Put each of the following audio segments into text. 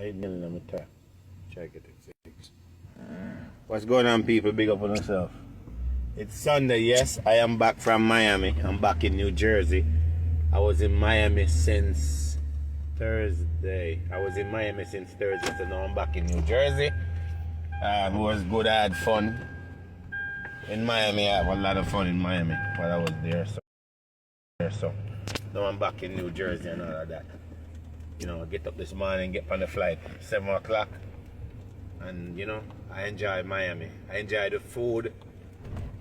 I didn't know my time. Try to get it fixed. What's going on, people? Big up on yourself. It's Sunday, yes. I am back from Miami. I'm back in New Jersey. I was in Miami since Thursday. So now I'm back in New Jersey. It was good. I had fun in Miami. I had a lot of fun in Miami while I was there. So now I'm back in New Jersey and all of that. You know, I get up this morning, get on the flight, 7 o'clock. And, you know, I enjoy Miami. I enjoy the food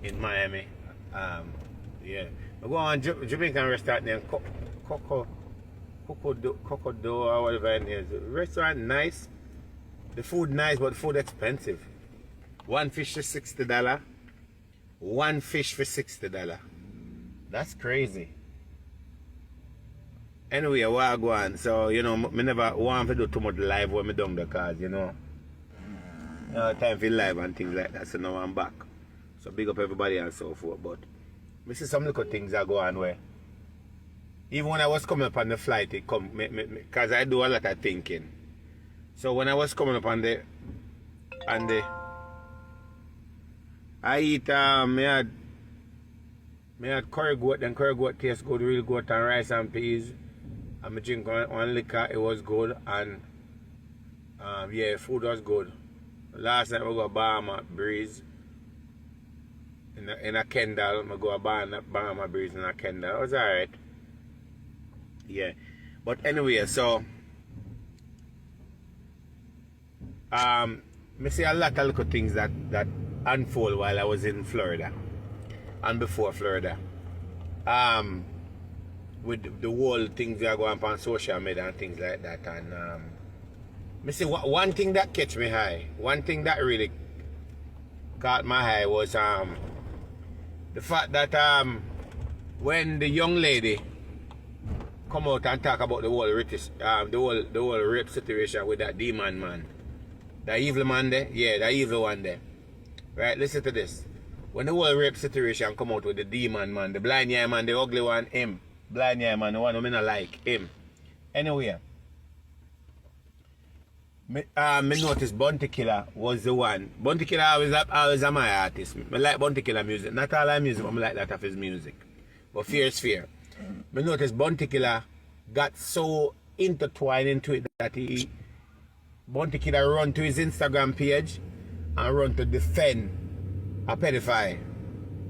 in Miami. Yeah. I go on Jamaican restaurant named Coco or whatever it is. The restaurant nice. The food nice, but the food expensive. One fish for $60. One fish for $60. That's crazy. Anyway, what I go on, so, you know, I never want to do too much live when I done the cars, you know. Time for live and things like that, so now I'm back. So big up everybody and so forth, but I see some little things that go on where, even when I was coming up on the flight, it come, because I do a lot of thinking. So when I was coming up on the I eat, I had curry goat, then curry goat tastes good, real goat and rice and peas. I drink one liquor, it was good, and yeah, food was good. Last night we go to Bahama Breeze in a Kendall. I go to Bahama Breeze in a Kendall. It was alright. Yeah. But anyway, so I see a lot of little things that unfold while I was in Florida and before Florida. With the whole things that are going on social media and things like that, and I see one thing that catch me high, one thing that really caught my eye was the fact that when the young lady come out and talk about the whole the whole rape situation with that demon man, the evil man there, yeah, the evil one there, right? Listen to this. When the whole rape situation come out with the demon man, the blind eye man, the ugly one, him. Blind eye man, the one who I like, him. Anyway, me noticed bountykiller was the one. Bountykiller always my artist. I like bountykiller music. Not all our music, but I like that of his music. But fear is fear. Me noticed bountykiller got so intertwined into it that bountykiller run to his Instagram page and run to defend a pedophile.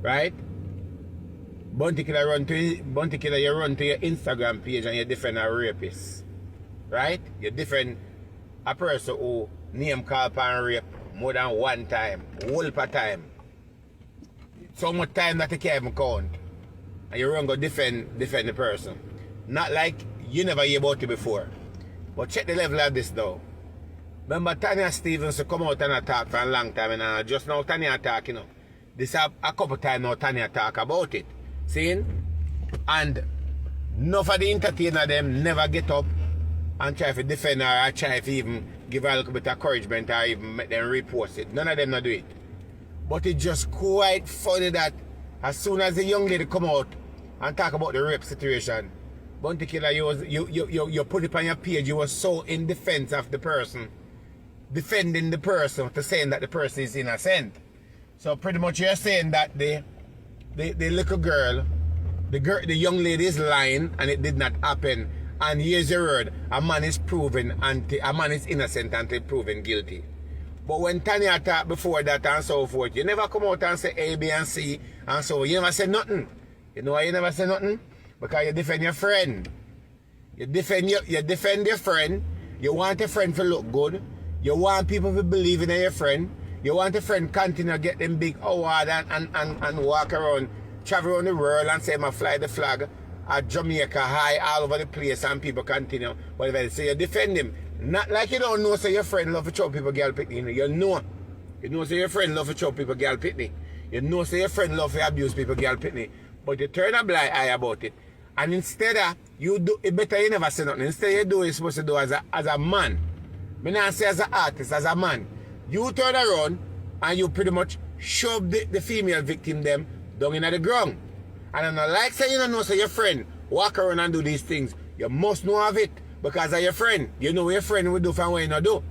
Right? Bountykiller, you run to your Instagram page and you defend a rapist. Right? You defend a person who name call upon rape more than one time, whole per time. So much time that you can't even count. And you run go defend the person. Not like you never hear about it before. But check the level of this though. Remember Tanya Stephens come out and talk for a long time, and just now Tanya talk, you know. This a couple times now Tanya talk about it. See? And none of the entertainer them never get up and try to defend her or try to even give her a little bit of encouragement or even make them repost it. None of them not do it. But it's just quite funny that as soon as the young lady come out and talk about the rape situation, bountykiller, you put it on your page, you were so in defense of the person, defending the person to saying that the person is innocent. So pretty much you're saying that the little girl, the young lady is lying and it did not happen. And here's your word, a man is innocent until proven guilty. But when Tanya talked before that and so forth, you never come out and say A, B, and C, and so you never say nothing. You know why you never say nothing? Because you defend your friend. You defend your friend. You want your friend to look good. You want people to believe in your friend. You want a friend continue to get them big award and walk around, travel around the world and say, I fly the flag at Jamaica high all over the place and people continue, whatever. So you defend him. Not like you don't know, so your friend love to choke people girl pitney. You know. You know, so your friend love to choke people girl pitney. You know, so your friend love to abuse people girl pitney. But you turn a blind eye about it. And instead of, you do it better you never say nothing. Instead you do what you're supposed to do as a man. I not say as an artist, as a man. You turn around and you pretty much shove the female victim them down in the ground. And I'm not like saying you don't know, so your friend walk around and do these things. You must know of it. because of your friend. You know what your friend will do from what you not do.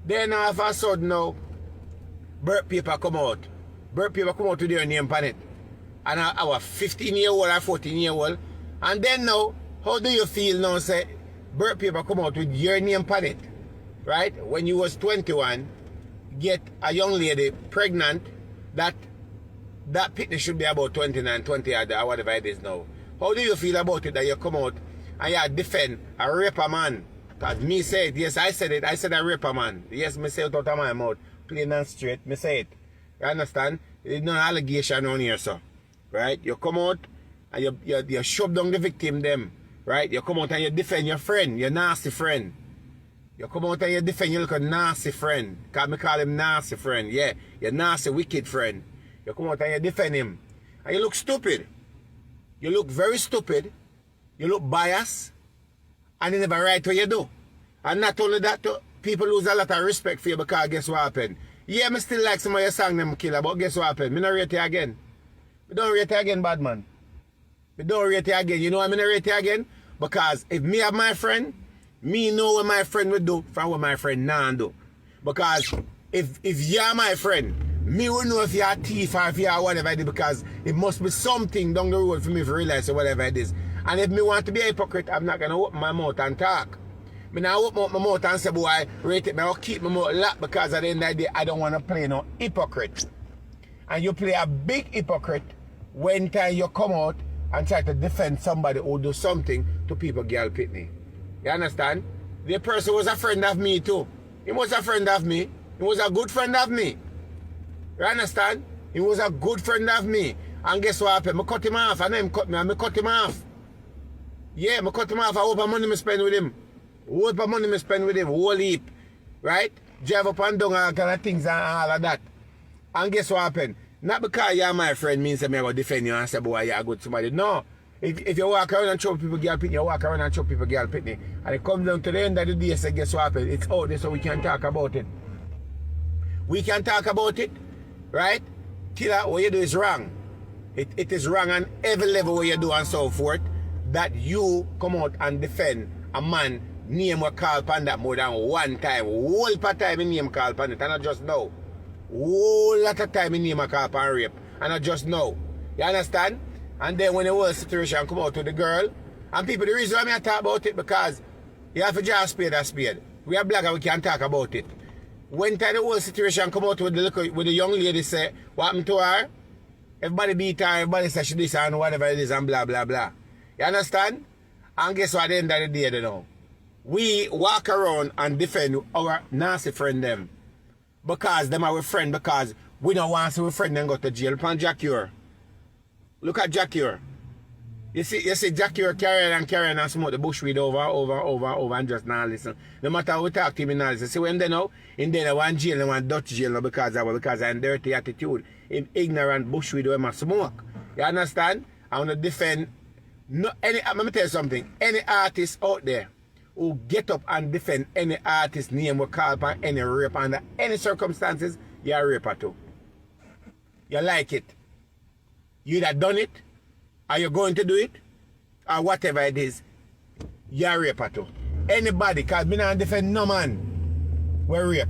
Then all of a sudden now, birth paper come out. Birth paper come out with your name on it. And our 15-year-old or 14-year-old. And then now, how do you feel now, say, birth paper come out with your name on it? Right? When you was 21, get a young lady pregnant, that pitney should be about 29, 20 or whatever it is now. How do you feel about it that you come out and you defend a raper man? Because me say it. Yes, I said it. I said a raper man. Yes, me say it out of my mouth. Plain and straight. Me say it. You understand? There's no allegation on here, sir. Right? You come out and you shove down the victim them. Right? You come out and you defend your friend, your nasty friend. You come out and you defend your little nasty friend. Because me call him nasty friend. Yeah, your nasty wicked friend. You come out and you defend him. And you look stupid. You look very stupid. You look biased. And you never right what you do. And not only that, people lose a lot of respect for you because guess what happened? Yeah, me still like some of your song them killer, but guess what happened? Me not rate you again. Me don't rate you again, bad man. Me don't rate you again. You know why me not rate you again? Because if me have my friend, me know what my friend will do from what my friend nah do. Because if you're my friend, me will know if you're a thief or if you're whatever it is, because it must be something down the road for me to realize whatever it is. And if me want to be a hypocrite, I'm not going to open my mouth and talk. Me now open up my mouth and say, boy, rate it. I'll keep my mouth locked because at the end of the day, I don't want to play no hypocrite. And you play a big hypocrite when time you come out and try to defend somebody who do something to people girl pitney. You understand? The person was a friend of me too. He was a friend of me. He was a good friend of me. You understand? He was a good friend of me. And guess what happened? I cut him off. And then him cut me and I cut him off. Yeah, I cut him off. I hope money I spend with him. What money I spend with him? Whole heap. Right? Drive up and down and kind of things and all of that. And guess what happened? Not because you're my friend means that I'm going to defend you and say, boy, you're a good somebody. No. If you walk around and choke people girl pitney, you walk around and choke people girl pitney. And it comes down to the end of the day, say, guess what happened? It's out there so we can talk about it. We can talk about it. Right? Killer, what you do is wrong. It is wrong on every level what you do and so forth. That you come out and defend a man name will call upon that more than one time. Whole part time in name call upon it. And I just know. Whole lot of time in name call upon rape. And I just know. You understand? And then when the whole situation come out to the girl, and people, the reason why I talk about it because you have to just spade a spade. We are black and we can talk about it. When time the whole situation come out with the young lady say, what happened to her? Everybody beat her, everybody say she this and whatever it is and blah blah blah. You understand? And guess what at the end of the day you know? We walk around and defend our nasty friend them. Because them are our friend, because we don't want to see our friend them go to jail. Upon Jack Cure. Look at Jack Cure. You see Jack Cure carrying and smoke the bushweed over and just not listen. No matter how we talk to him, he not listen. See when they know? In there, one jail, they want Dutch jail now because of a dirty attitude. In ignorant bushweed where I smoke. You understand? I want to defend. No, let me tell you something. Any artist out there who get up and defend any artist name will call upon any rape under any circumstances, you're a raper too. You like it. You either done it, or you're going to do it, or whatever it is, you're a raper too. Anybody, because me not defend no man will rape.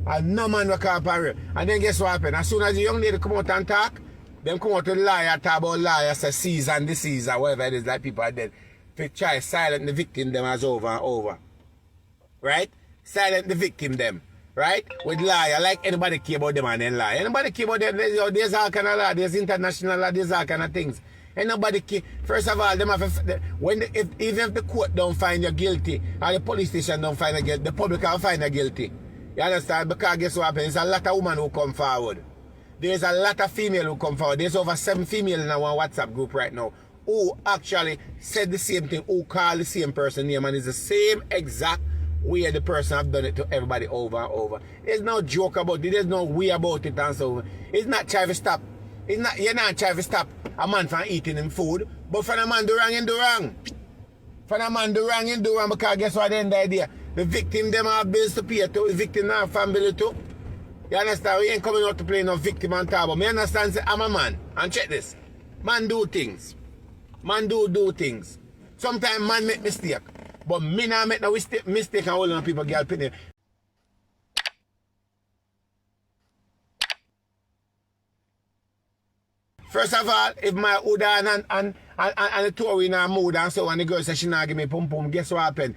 And no man will call upon rape. And then guess what happened? As soon as the young lady come out and talk, them come out to lie and talk about liars, say seize and disease or whatever it is, like people are dead. If you try silent the victim them as over and over. Right? Silent the victim them. Right? With liar, like anybody care about them and then lie. Anybody care about them, there's all kind of law, there's international law, there's all kind of things. And nobody care. First of all, them have even if the court don't find you guilty, or the police station don't find you guilty, the public will find you guilty. You understand? Because guess what happens? There's a lot of women who come forward. There's a lot of female who come forward. There's over 7 females in our WhatsApp group right now who actually said the same thing, who call the same person name, and it's the same exact way the person have done it to everybody over and over. There's no joke about it. There's no way about it and so on. It's not trying to stop. You're not trying to stop a man from eating him food, but for a man do wrong, you do wrong. For a man do wrong, you do wrong, because guess what the end of the day? The victim them have bills to pay to, the victim have family too. You understand? We ain't coming out to play no victim and talk, but me understand say I'm a man. And check this. Man do things. Man do things. Sometimes man make mistake. But me not make no mistake and hold on people girl penny. First of all, if my Udan and the two in a mood and so and the girl says she not give me pum pum, guess what happened?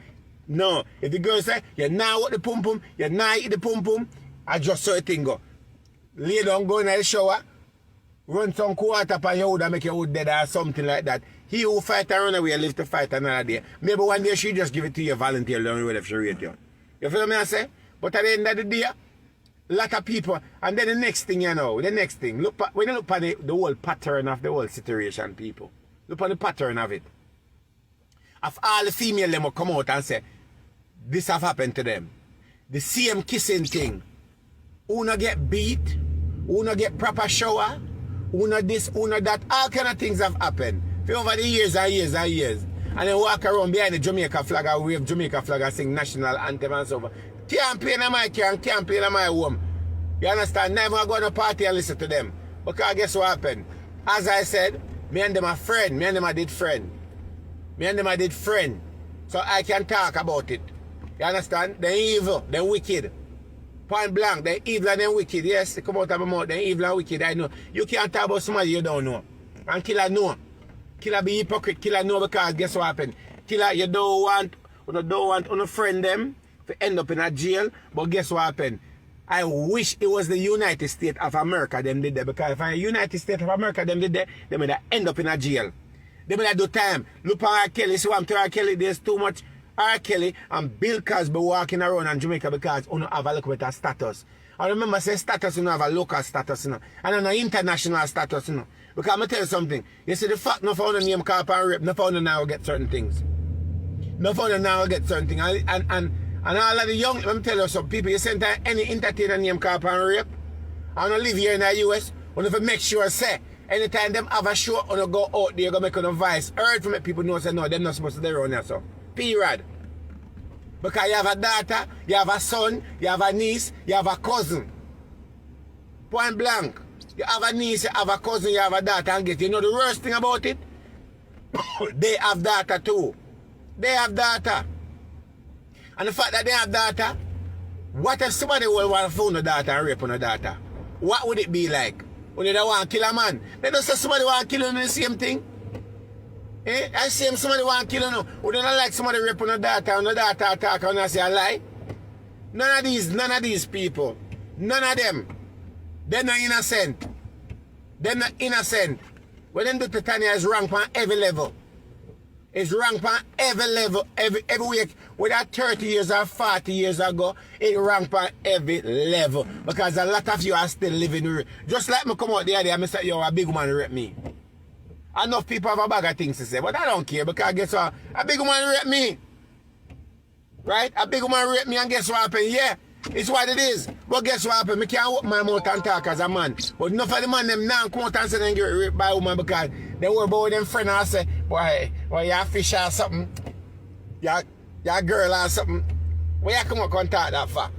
No. If the girl say you now want the pum pum, you now eat the pum pum, I just saw a thing go. Lay down, go in the shower, run some water upon your hood and make your hood dead or something like that. He who fight and run away live to fight another day. Maybe one day she just give it to you volunteer, learn whether she rate you. You feel me I say? But at the end of the day, lot of people, and then the next thing you know, the next thing, look when you look at the whole pattern of the whole situation, people, look at the pattern of it. Of all the female them will come out and say, this have happened to them. The same kissing thing. Who not get beat, who not get proper shower, who not this, who not that, all kind of things have happened. For over the years and years and years. And then walk around behind the Jamaica flag and wave Jamaica flag and sing national anthem and so on. Can't play in my car, can't play in my home. You understand? Never go to a party and listen to them. Because guess what happened? As I said, me and them are friend. Me and them are did friend. Me and them are did friend. So I can talk about it. You understand? They're evil. They're wicked. Point blank. They're evil and they're wicked. Yes, they come out of my mouth. They're evil and wicked. I know. You can't talk about somebody you don't know. And killer know. Killer be hypocrite. Killer know because guess what happened? Killer, you don't want on friend them to end up in a jail, but guess what happened? I wish it was the United States of America them did that, because if the United States of America them did that, they would end up in a jail. They would do time. Look at R. Kelly, so I'm to R. Kelly, there's too much R. Kelly and Bill Cosby walking around in Jamaica because you don't have a look at status. I remember say status, you don't have a local status, you know, and an international status, you know. Because I'm going to tell you something. You see the fact no found a name call and rape, no found now get certain things. No found now get certain things. And all of the young, let me tell you some people, you send any entertainer name call and rape, and I live here in the US, when if make sure say, anytime them have a show, when you go out there, you go make a voice, heard to make people know, say no, they're not supposed to be around here, so. Period. Because you have a daughter, you have a son, you have a niece, you have a cousin. Point blank. You have a niece, you have a cousin, you have a daughter, and get, you know the worst thing about it? They have daughter too. They have daughter. And the fact that they have daughter, what if somebody will want to phone a daughter and rape on a daughter? What would it be like? When they don't want to kill a man? They don't say somebody want to kill him in the same thing. Eh? I see him somebody want to kill him. Would they not like somebody rape on a daughter and the daughter attack and I say a lie? None of these people. None of them. They're not innocent. They're not innocent. When them do to Tanya is ranked on every level. It's ranked on every level, every week. Whether 30 years or 40 years ago, it ranked on every level. Because a lot of you are still living. Just like me come out the other day, I say, yo, a big woman rape me. Enough people have a bag of things to say, but I don't care because guess what? A big woman rape me. Right? A big woman rape me and guess what happened? Yeah. It's what it is. But guess what happened? I can't open my mouth and talk as a man. But enough of the man them now come out and say they get raped by a woman because they worry about them friend and say, boy, you a fish or something. You a girl or something. Where you come out and talk that for?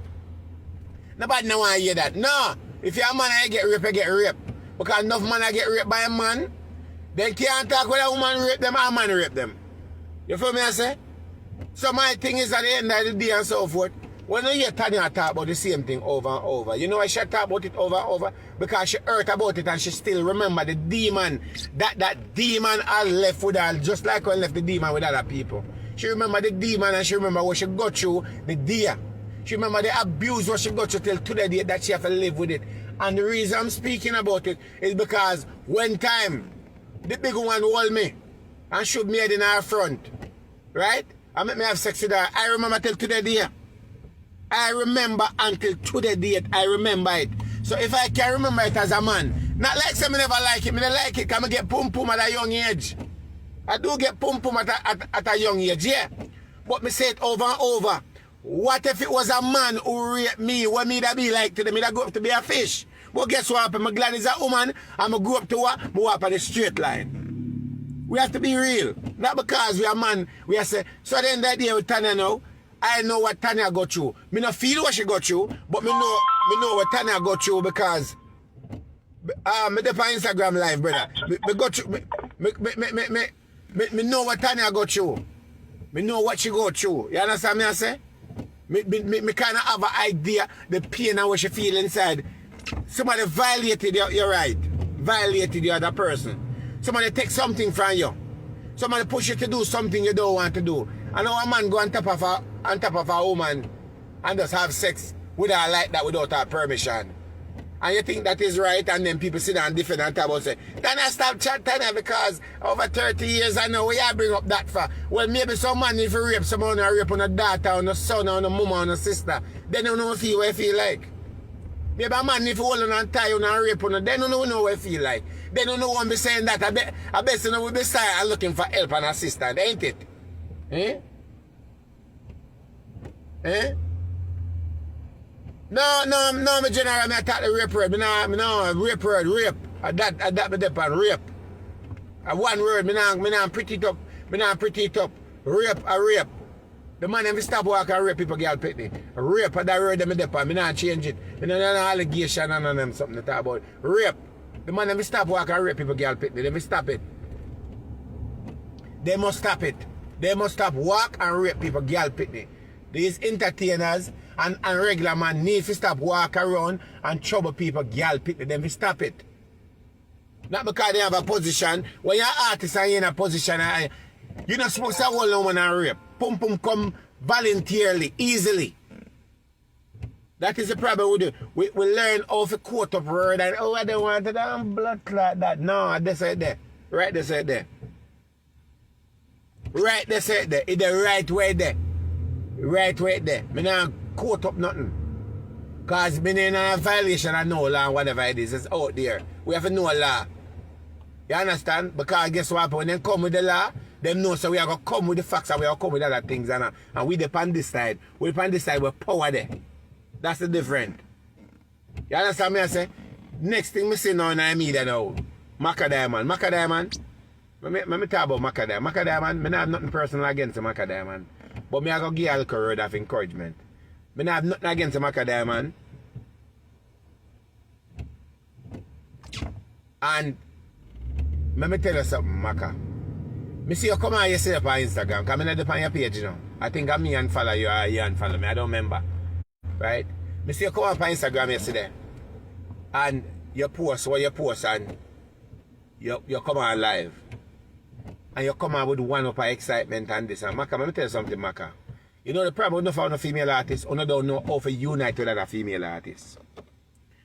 Nobody no want to hear that. No. If you're a man and you get raped. Because enough man get raped by a man, they can't talk whether a woman rape them or a man rape them. You feel me I say? So my thing is at the end of the day and so forth, when you hear Tanya talk about the same thing over and over, you know why she talk about it over and over? Because she heard about it and she still remember the demon. That demon had left with her, just like when left the demon with other people. She remember the demon and she remember what she got through the day. She remember the abuse what she got through till today that she have to live with it. And the reason I'm speaking about it is because one time, the big one hold me and shoot me head in her front. Right? And make me have sex with her. I remember till today day. I remember until today date, I remember it. So if I can remember it as a man, not like some never like it, I don't like it because I get pum pum at a young age. I do get pum pum at a young age, yeah. But me say it over and over. What if it was a man who raped me? What me that be like to them? Me that go up to be a fish. But guess what happened? I'm glad it's a woman and I go up to her, I walk on the straight line. We have to be real. Not because we are man, we are say, so at the end of the day with Tanya now, I know what Tanya got through. Me not feel what she got through, but me know what Tanya got through because me dey on Instagram live, brother. Me got through. Me know what Tanya got through. Me know what she go through. You understand me I say? Me kind of have an idea the pain and what she feel inside. Somebody violated your right. Violated the other person. Somebody take something from you. Somebody push you to do something you don't want to do. I know a man go on top of a woman and just have sex with her like that without her permission. And you think that is right, and then people sit down different and talk about say, can I stop chatting because over 30 years I know where I bring up that for. Well, maybe some man if you rape someone or rape on a daughter or a son or a mom or a sister, then you don't feel what you feel like. Maybe a man if you hold on and tie on and rape on her, then you don't know what you feel like. Then you don't want to be saying that. I bet you know we be saying and looking for help and assistance, ain't it? Eh? Eh? No, my general, I talk the rape word. No, rape word, rape. That me dep on rape. One word, me not pretty it up. Me not pretty it up. Rape, a rape. The man if stop walk and rape people girl pitney. Rape, that word me dep on. Me not change it. Me not no allegation and them something to talk about. Rape. The man if stop walk and rape people girl pitney. They must stop it. They must stop it. They must stop walk and rape people girl pitney. These entertainers and regular man need to stop walk around and trouble people, girl pick them to stop it. Not because they have a position. When you're an artist and you're in a position, you're not supposed to hold no one and rape. Pum come voluntarily, easily. That is the problem we do. We learn how to quote up word and I don't want to damn blood like that. No, this right there. Right this right there. Right this right there. It's the right way there. Right way there. Me not quote up nothing. Because me in a violation of no law and whatever it is, it's out there. We have to know law. You understand? Because guess what? When they come with the law, they know so we are going to come with the facts and we are going to come with other things. And we depend this side. We depend this side with power there. That's the difference. You understand me I say? Next thing me see now in the media now. Mackadiamond. Mackadiamond. Let me talk about Mackadiamond. Mackadiamond, I don't have nothing personal against Mackadiamond. But me I go give a word of encouragement. I don't have nothing against Mackadiamond. And let me tell you something, Macka. I see you come on yesterday on Instagram, because I'm not on your page, you know. I think I'm me and follow you or you and follow me, I don't remember. Right? I see you come on Instagram yesterday. And you post what you post and you come on live. And you come on with one up of excitement and this. And Macka, let me tell you something, Macka. You know the problem with no female artists, you don't know how to unite with other female artists.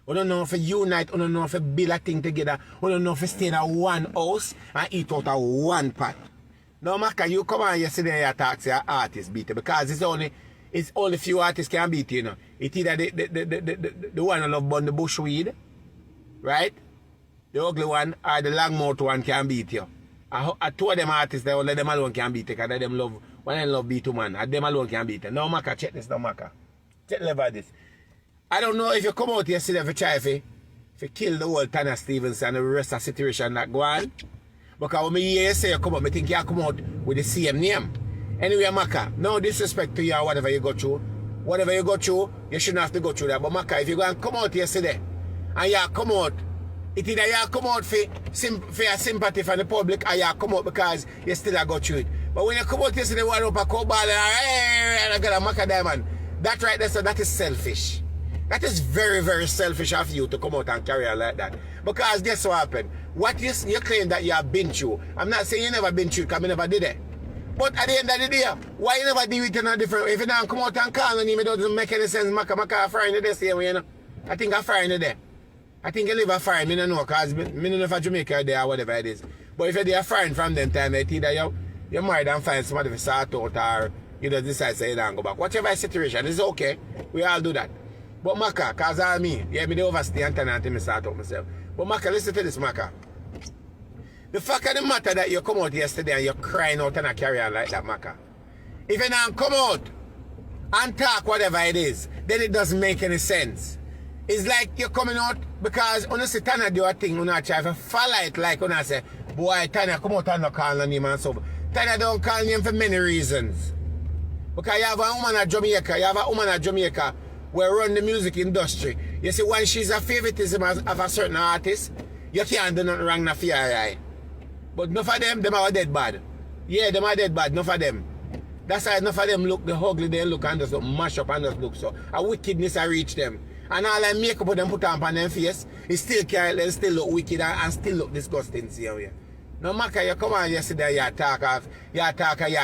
You don't know how to unite, you don't know how to build a thing together, you don't know how to stay in one house and eat out of one pot. Now, Macka, you come on yesterday and talk to your artist beat it because it's only few artists can beat you, you know. It's either the one who love burn the bushweed, right? The ugly one or the long mouth one can beat you. I told them artists that only them alone can beat it because them love when I love beat man, and them alone can beat it. Now, Macka, check this now, Macka. Check the level of this. I don't know if you come out yesterday for try if kill the whole Etana Stephens and the rest of the situation that go on. Because when me hear you say you come out, I think you come out with the same name. Anyway, Macka, no disrespect to you or whatever you go through. Whatever you go through, you shouldn't have to go through that. But Macka, if you go and come out yesterday and you come out, it either you come out for your sympathy from the public or you come out because you still go through it. But when you come out yesterday, one up a cup ball and I got a Mackadiamond, that right there, so that is selfish. That is very, very selfish of you to come out and carry on like that. Because guess what happened? What you claim that you have been through. I'm not saying you never been through because you never did it. But at the end of the day, why you never do it in a different way? If you don't come out and call on him, it doesn't make any sense. Macka frying the same way, you know. I think I'm frying there. I think you live a frying, I don't know, because I don't know if Jamaica there or whatever it is. But if you're frying from them time, it's either you're married and find somebody to sort out or you just decide to say you don't go back. Whatever situation, it's okay. We all do that. But Macka, because I mean, yeah, me the overstay and until me start out myself. But Macka, listen to this, Macka. The fact of the matter that you come out yesterday and you're crying out and carry on like that, Macka. If you don't come out and talk whatever it is, then it doesn't make any sense. It's like you're coming out because when you see Tana do a thing, you try to follow it like when I say, boy, Tana come out and not call on him and so. Tana don't call him for many reasons. Because you have a woman at Jamaica, where run the music industry. You see, when she's a favoritism of a certain artist, you can't do nothing wrong for her, right? But enough of them are dead bad. Yeah, them are dead bad, enough of them. That's why enough of them look the ugly, they look and just look mash up and just look so. A wickedness I reach them. And all that makeup of them put on them face, it still carry them, still look wicked and still look disgusting. See how you. No Macka, you come on yesterday, you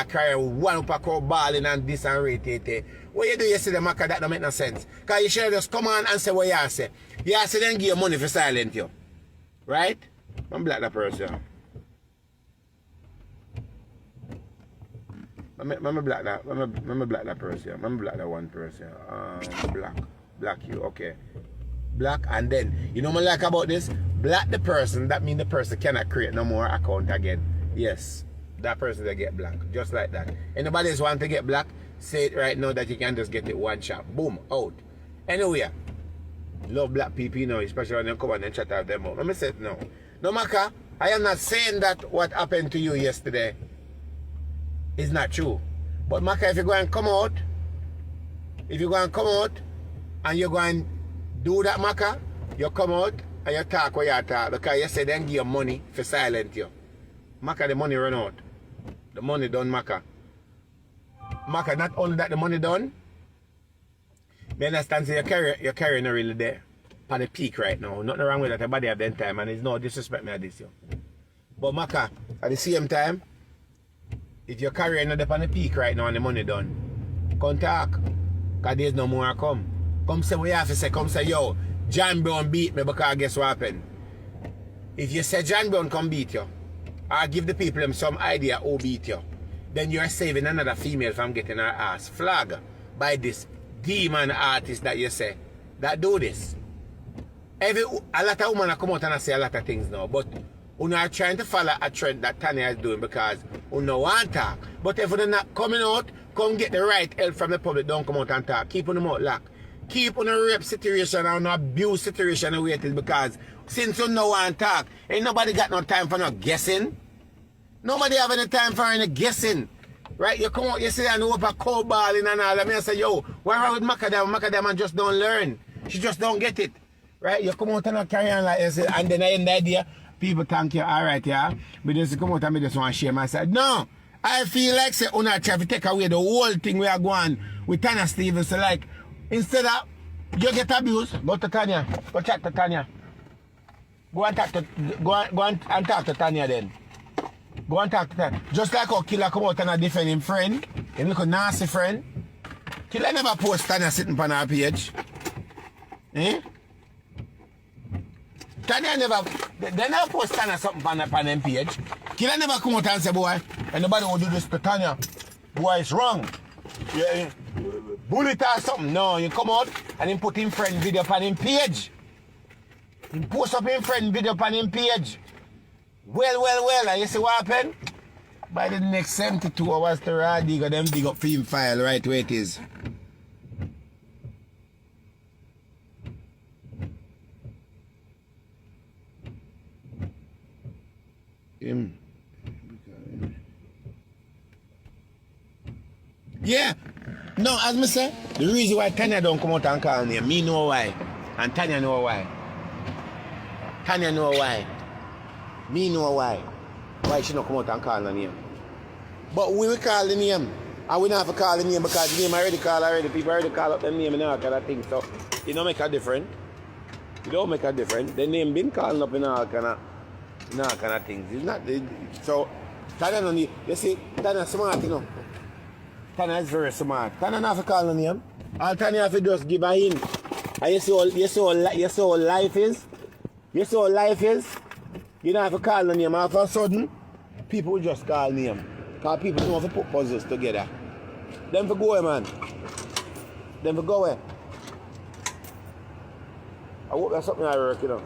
cry one up a crowd balling and this and rate. What you do yesterday, Macka, that don't make no sense. Because you should just come on and say what you say. You say then give you money for silent you. Right? I'm black that person. I'm black that. I'm black that person. I'm black that one person. Black you. Okay. Black, and then you know what I like about this? Black the person. That means the person cannot create no more account again. Yes. That person they get black. Just like that. Anybody else want to get black? Say it right now that you can just get it one shot. Boom. Out. Anyway. Love black people, you know, especially when they come and chat out them out. Let me say it now. No Macka, I am not saying that what happened to you yesterday is not true. But Macka, if you go and come out, and you're going to do that, Macka, you come out and you talk what you talk because you say then give you money for silent you. Macka, the money run out. The money done, Macka. Macka, not only that the money done, you understand, so you're carrying a really there. On the peak right now. Nothing wrong with that, everybody have them time and there's no disrespect me at this. Yo. But Macka, at the same time, if you're carrying up on the peak right now and the money done, come talk. Because there's no more come. Come say what you have to say. Come say, yo, John Brown beat me because guess what happened? If you say John Brown come beat you, or give the people them some idea who beat you, then you're saving another female from getting her ass flagged by this demon artist that you say that do this. A lot of women come out and say a lot of things now, but you are trying to follow a trend that Tanya is doing because you don't want to talk. But if you're not coming out, come get the right help from the public, don't come out and talk. Keep on the mouth locked. Keep on a rape situation and an abuse situation and waiting because since you don't want to talk, ain't nobody got no time for no guessing. Nobody have any time for any guessing. Right? You come out yesterday and open a cold balling and all that. I say, yo, what's wrong with Mackadiamond? Mackadiamond just don't learn. She just don't get it. Right? You come out and carry on like this, and then I end the idea, people thank you, all right, yeah. But just come out and me just want to share myself. No, I feel like say, try to take away the whole thing we are going with Tanya Stephens. So like, instead of you get abused, go to Tanya, go chat to Tanya. Go and talk to Tanya then. Go and talk to Tanya. Just like how Killer come out and defend him friend, him little nasty friend. Killer never post Tanya sitting on her page. Eh? Tanya they never post Tanya something on them page. Killer never come out and say, boy, and nobody will do this to Tanya. Boy, it's wrong. Yeah, bully it or something. No, you come out and him put him friend video on him page. He post up him friend video on him page. Well, and you see what happened? By the next 72 hours to Radiga, them dig up for him file right where it is. Yeah. No, as me say, the reason why Tanya don't come out and call me know why. And Tanya know why. Tanya know why. Me know why. Why she don't come out and call the name. But we will call the name. And we don't have to call the name because the name already called already. People already call up the name and all kind of things. So it don't make a difference. It don't make a difference. The name been calling up in all kind of things. It's not so Tanya don't need, you see, Tanya smart, you know. Tanya is very smart. Tanya not have to call the name. All Tanya have to just give a hint. And you see how life is? You see how life is? You don't have to call the name. All of a sudden, people will just call the name. Because people don't have to put puzzles together. Them for go away, man. Them for go away. I hope that's something I work, you know.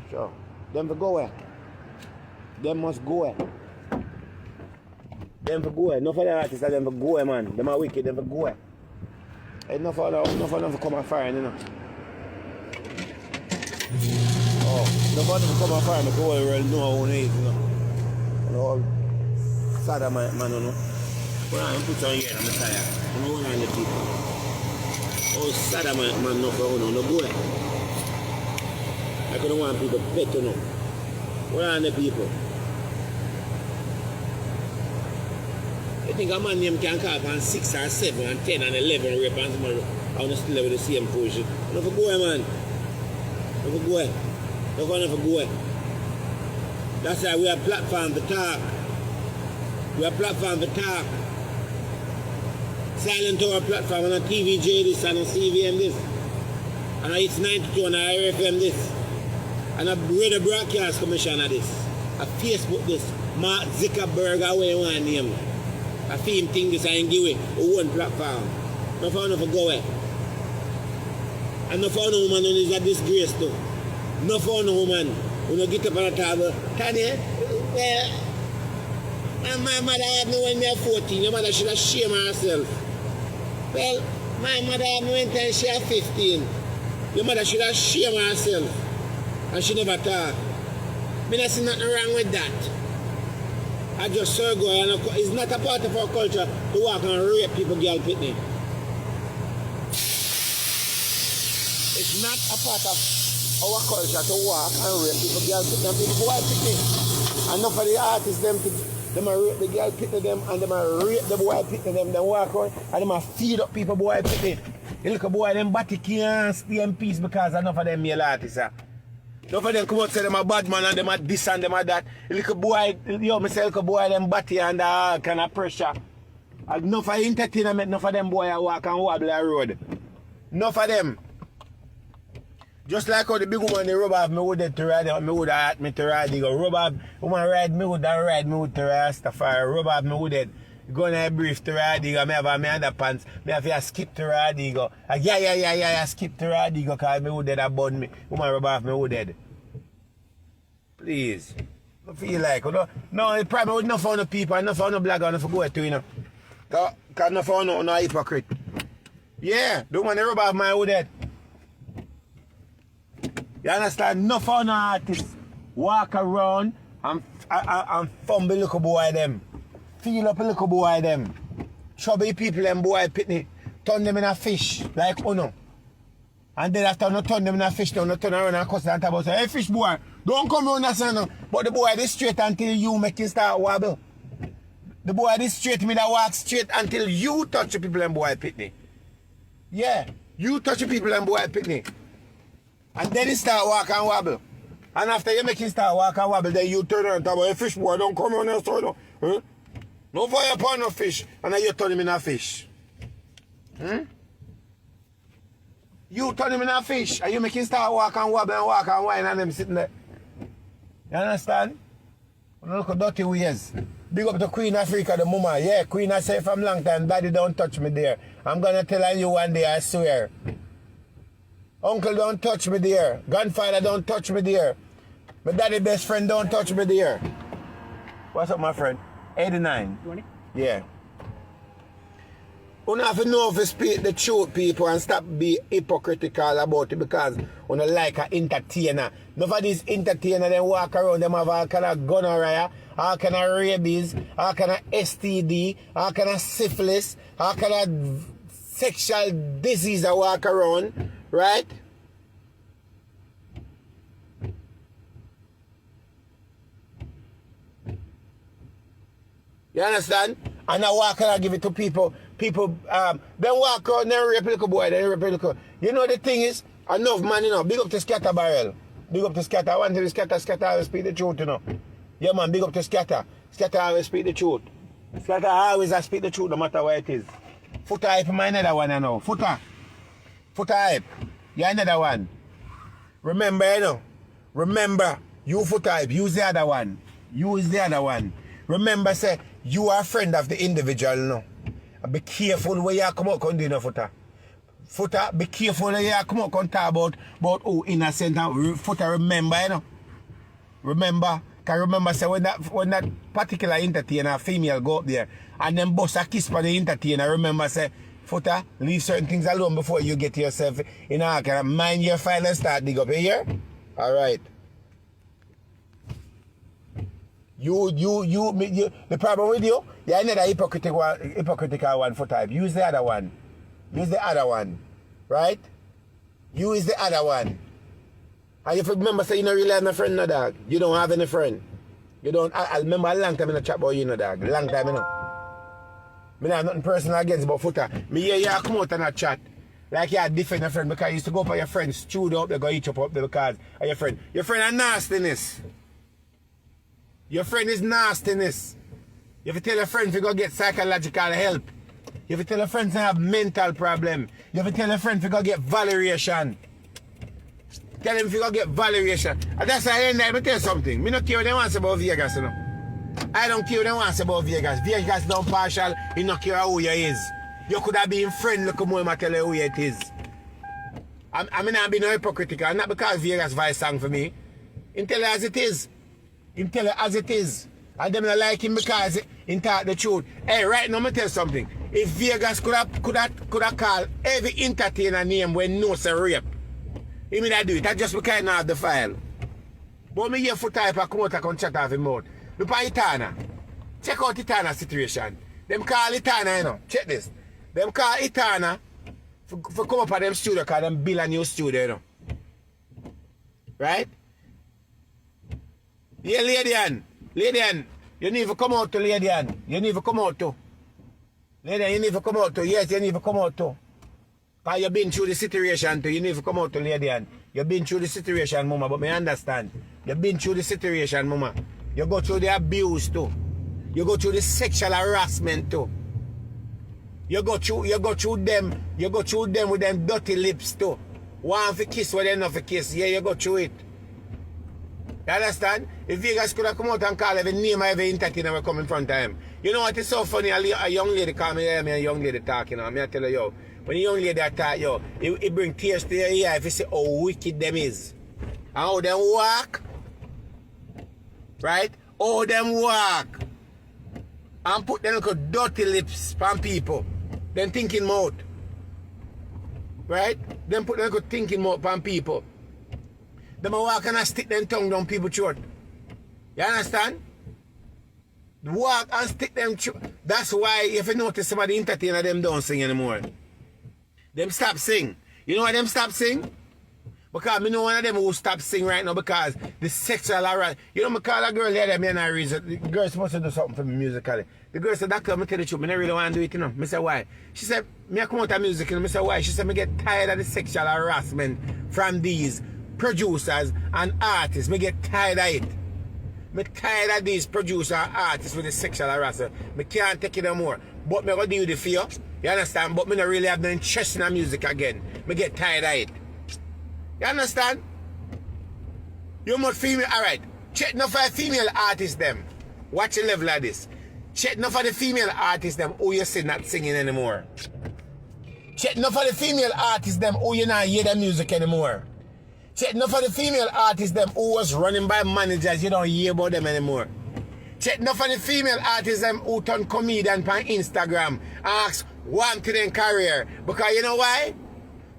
Sure. Them for go away. Them must go away. Them for go away. Enough of the artists are them for go away, man. Them are wicked, them for go away. Enough of them for come and fire, you know. Oh, enough of them for come and fire, make the whole world know how it is, you know. And all sad man, you know. But I'm put on here, I'm tired. I'm not on the people. Oh, sad man, no for no go away. I don't want people to pet, you know. Where are the people? think a man name can call upon 6 or 7 and 10 and 11 rape and tomorrow I want to still with the same position. Don't for go, man. Don't for go. Don't for go. That's why we have platform to talk. We have platform to talk. Silent our platform on a TVJ this and a CVM this. And it's 92 and a RFM this. And a Radio Broadcast Commission of this. A Facebook this. Mark Zuckerberg away one name. A film thing this and give it one platform. No for no for go away. And no for no woman is a disgrace though. No for no woman. When you get up on the table, Tanya, well, my mother had me when I was 14. Your mother should have shamed herself. Well, my mother had me when she was 15. Your mother should have shamed herself. And she never talked. I don't see nothing wrong with that. I just saw go and it's not a part of our culture to walk and rape people, girl, pitney. It's not a part of our culture to walk and rape people, girl, pitney, and people boy pitney. And enough of the artists, them rape the girl pitney them and them rape the boy pitney them, then walk around and them feed up people boy pitney. You look at boy, them body can't stay in peace because enough of them male artists are. Enough of them come out and say them a bad man and them a this and them a that. You look at boy, yo, me say look at boy, them body and all kind of pressure. Enough of entertainment, enough of them boy walk and wobble the road. Enough of them. Just like how the big woman they rub off me would to ride, me would have me to ride, they go rub off, woman ride me would ride me would to Rastafari, rub off me would it. Go in a brief to Radigo, me have my underpants, me have to skip to Radigo. Yeah, skip to Radigo because me would dead about me. Woman rub off me would dead. Please. I feel like, no, it probably would not found the people, not found the blogger, not for go to, you know. Because not found no hypocrite. Yeah, the woman rub off my wood dead. You understand? No found no artists walk around and fumble little boy them. Feel up a little boy them. Trouble people them boy pitney. Turn them in a fish like Uno. And then after no turn them in a fish, no turn around and cuss and talk about say, hey fish boy, don't come around that no. But the boy this straight until you make him start wobble. The boy this straight me that walk straight until you touch the people and boy pitney. Yeah, you touch the people and boy pitney. And then he start walk and wobble. And after you make him start walk and wobble, then you turn around and talk about, hey fish boy, don't come around that so no. Huh? No fire upon no fish, and then you turn him in a fish. You turn him in a fish, and you make him start walk and wobble and walk and whine and them sitting there. You understand? Look at dirty ways. Big up to Queen Africa, the mama. Yeah, Queen I say from long time, daddy don't touch me there. I'm gonna tell you one day, I swear. Uncle don't touch me there. Grandfather don't touch me there. My daddy best friend don't touch me there. What's up, my friend? 89. 20? Yeah. You have to know if you speak the truth, people, and stop being hypocritical about it because you don't like an entertainer. None of these entertainers, they walk around, them have all kind of gonorrhea, all kind of rabies, all kind of STD, all kind of syphilis, all kind of sexual disease that walk around, right? You understand? And I walk and I give it to people. People, then walk around, then rape little boy, then rape little. You know the thing is, enough man, you know, big up to Scatter Barrel. Big up to Scatter. I want to Scatter always speak the truth, you know. Yeah, man, big up to Scatter. Scatter always speak the truth. Scatter always speak the truth, no matter what it is. Footahype, my another one, you know. Footahype. You're another one. Remember, you know. Remember, you Footahype, use the other one. Use the other one. Remember, say, you are a friend of the individual, no. Be careful where you come out and do no Foota. Foota, be careful where you come out and talk about who innocent and Foota, remember, you know. Remember, can remember say when that particular entertainer, female, go up there and then bust a kiss for the entertainer, remember say, Foota, leave certain things alone before you get yourself in a kind of mind your file and start dig up here. Alright. You, the problem with you, you're another hypocritical one Footahype. Use the other one. Use the other one. Right? Use the other one. And if you remember, say you don't really have no friend, no dog. You don't have any friend. You don't, I remember a long time in the chat about you, no dog. Long time, you know. Me not nothing personal against about Foota. Me hear you come out and a chat. Like you defend your friend because you used to go up on your friend's studio up there, go eat up there because of your friend. Your friend are nastiness. Your friend is nastiness. You have to tell your friend to go get psychological help. You have to tell your friends to have mental problem. You have to tell your friend to go get validation. Tell him if you go get validation. And that's why I end up, let me tell you something. Me not care what they want to say about Vegas, you know. I don't care what they want to say about Vegas. Vegas don't partial, he don't care who you is. You could have been friendly, come home and tell you who it is. I mean, I'm being no hypocritical, not because Vegas voice song for me. He tell you as it is. He tell you as it is. And them not like him because he talk the truth. Hey, right now, I'm going to tell you something. If Vegas could have called every entertainer name when no say rape, he may not do it. That's just because I have the file. But me hear Footahype come out and come chat off him out. Look at Etana. Check out Etana situation. Them call Etana, you know. Check this. Them call Etana for come up at them studio because them build a new studio, you know. Right? Yeah, ladyann. Ladyann, you need to come out to ladyann. You need to come out to. Ladyann, you need to come out to. Yes, you need to come out to. Because you've been through the situation too. You need to come out to ladyann. You've been through the situation, mama, but me understand. You've been through the situation, mama. You go through the abuse too. You go through the sexual harassment too. You go through them with them dirty lips too. One for kiss, what they not for kiss. Yeah, you go through it. You understand? If Vegas could have come out and call every name of every entertainer will come in front of him. You know what is so funny? A young lady call me, a young lady talking. I tell her, yo, when a young lady attack, yo, it bring tears to your ear if you say how wicked them is. And how them walk. Right? How them walk. And put them little dirty lips on people. Then thinking mouth. Right? Then put them little thinking mouth on people. Them walk and stick them tongue down people's throat. You understand? Walk and stick them throat. That's why if you notice some of the entertainers them don't sing anymore. Them stop sing. You know why them stop sing? Because me know one of them who stop sing right now because the sexual harassment. You know me call a girl the other day and I reason the girl supposed to do something for me musically. The girl said, Doctor, I'm tell the truth, I don't really want to do it, you know. I said, why? She said, me I come out of music, you know. I said, why? She said, me get tired of the sexual harassment from these producers and artists. Me get tired of it. Me tired of these producers and artists with the sexual harassment. Me can't take it no more. But me go deal with it for you. You understand? But me don't really have no interest in the music again. Me get tired of it. You understand? You must female. Alright. Check enough for the female artists them. Watch the level of this. Check enough for the female artists them who you see not singing anymore. Check enough for the female artists them who you not hear the music anymore. Check enough for the female artists them who was running by managers, you don't hear about them anymore. Check enough for the female artists them who turn comedian on Instagram and ask one to their career. Because you know why?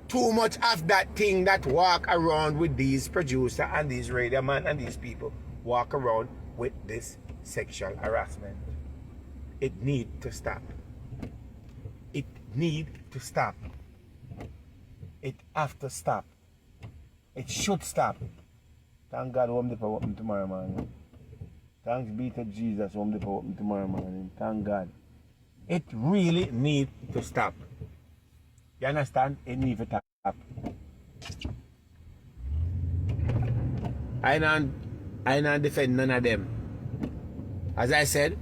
Too much of that thing that walk around with these producers and these radio man and these people walk around with this sexual harassment. It need to stop. It need to stop. It have to stop. It should stop. Thank God I'm there open tomorrow morning. Thanks be to Jesus I'm there open tomorrow morning. Thank God. It really need to stop. You understand? It need to stop. I don't defend none of them. As I said,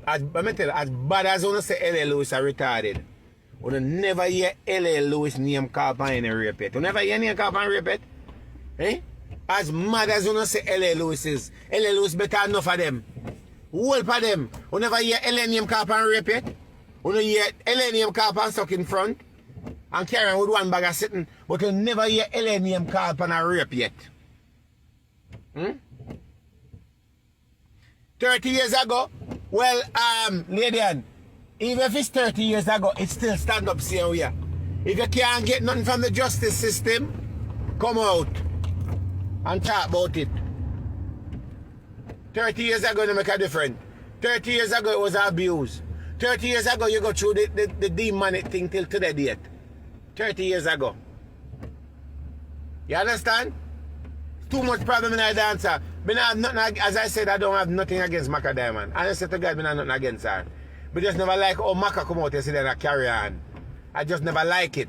as bad as I say lalewis are retarded, you never hear lalewis name called on any rape it. You never hear name called on rape it? Eh? As mad as you say lalewis is, lalewis better enough of them. Whole for them. You never hear name called on rape it? You never hear name called on stuck in front and carrying with one bag of sitting, but you never hear name called on a rape yet. 30 years ago, well, ladyann, even if it's 30 years ago, it still stand up same way. If you can't get nothing from the justice system, come out and talk about it. 30 years ago, it make a difference. 30 years ago, it was abuse. 30 years ago, you go through the demonic thing till today date. 30 years ago. You understand? Too much problem in our dancer. As I said, I don't have nothing against Mackadiamond. I said to God, I have nothing against her. But just never like how macka come out and say that carry on. I just never like it.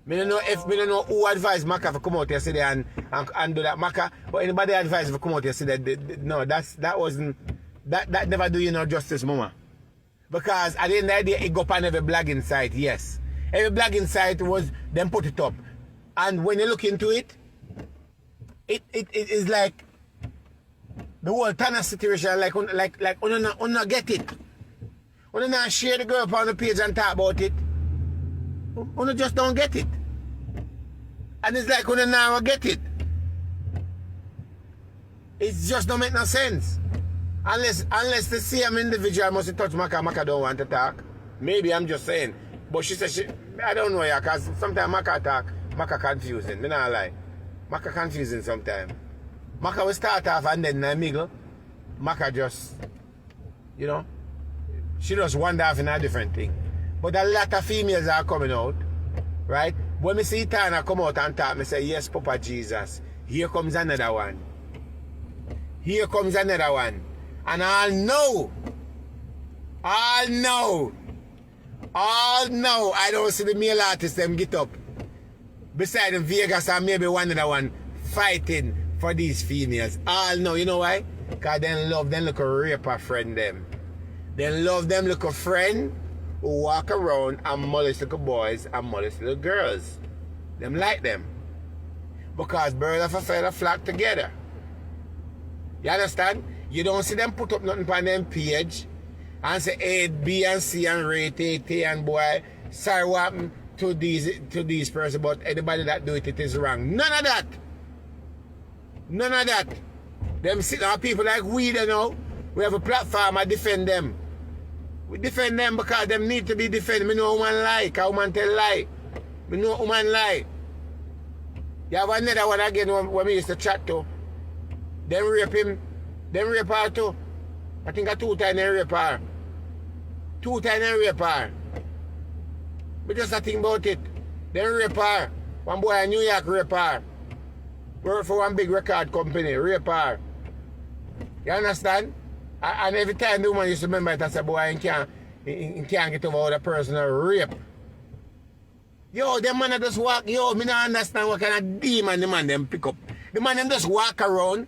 Me don't know who advised macka to come out and say that and do that macka, but anybody advised to come out and say that no, that never do you no justice, mama. Because at the end of the day, it go up on every blogging site, yes. Every blogging site was them put it up. And when you look into it, it is like the whole etana situation, like una get it. Una not share the girl up on the page and talk about it. Una just don't get it. And it's like una now get it. It just don't make no sense. Unless the same individual must touch macka don't want to talk. Maybe I'm just saying. But she said I don't know, yeah, because sometimes macka talk, macka confusing. Me not lie. Macka confusing sometimes. Macka will start off and then miggle. Macka just, you know, she just wander off in a different thing. But a lot of females are coming out, right? When me see Etana come out and talk, me say, yes, Papa Jesus, here comes another one. Here comes another one. And I'll know, I don't see the male artists them get up beside in Vegas and maybe one other one fighting for these females. I'll know, you know why? Because they love them little raper friend them. They love them little friend who walk around and molest little boys and molest little girls. Them like them. Because birds of a feather flock together. You understand? You don't see them put up nothing on them page and say A, B, and C and rate A, and boy, sorry what happened to these persons, but anybody that do it, it is wrong. None of that. None of that. Them sit down people like we, you know, we have a platform, I defend them. We defend them because them need to be defended. Me know woman lie, because woman tell lie. Me know woman lie. You have another one again when we used to chat to. Them rape him. Them rape her too. I think a 2 times they rape her. 2 times they rape her. But just a thing about it. Them rape her. One boy in New York rape her. Work for one big record company, rape her. You understand? And every time the woman used to remember it, I said, boy, he can't get over the personal rape. Yo, them man just walk, yo, me don't understand what kind of demon the man them pick up. The man them just walk around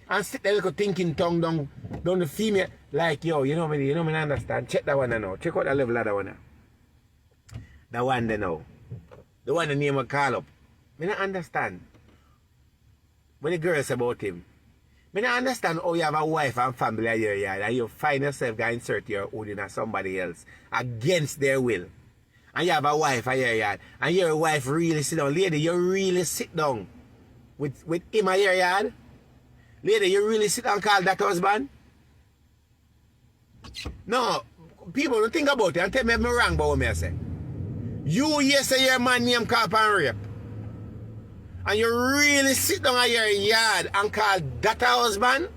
and sit there little thinking tongue down the female. Like, yo, you know me understand. Check that one now. Check out the level of that one now. That one there now. The one the name will call up. Me don't understand. When the girls about him. Me don't understand how you have a wife and family in your yard and you find yourself going to insert your hood in somebody else against their will. And you have a wife in your yard and your wife really sit down. Lady, you really sit down with him in your yard? Lady, you really sit down and call that husband? No, people don't think about it and tell me if I'm wrong about what I say. You say your man named call and rape. And you really sit down at your yard and call that a husband?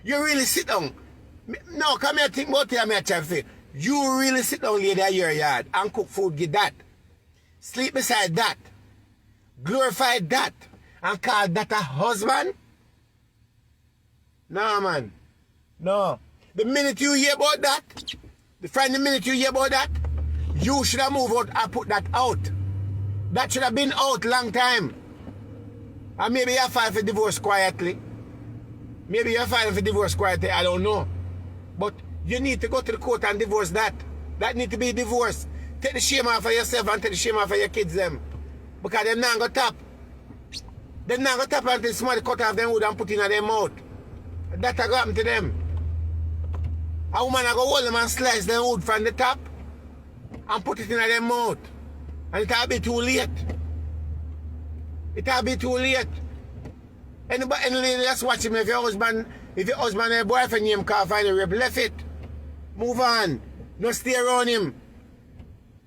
You really sit down? No, come here, think about it, I'm here. You really sit down, lady, at your yard and cook food, get that. Sleep beside that. Glorify that. And call that a husband? No, man. No. The minute you hear about that, the minute you hear about that, you should have moved out and put that out. That should have been out long time. And maybe you filed for divorce quietly. Maybe you filed for divorce quietly, I don't know. But you need to go to the court and divorce that. That need to be divorced. Take the shame off of yourself and take the shame off of your kids them. Because they're not going to tap. They're not going to tap until somebody cut off them wood and put in their mouth. That's going to happen to them. A woman will go hold them and slice their wood from the top and put it in their mouth. And it'll be too late. It'll be too late. Any lady that's watching me, if your husband or your boyfriend name can't find a rape, left it. Move on. No stay around him.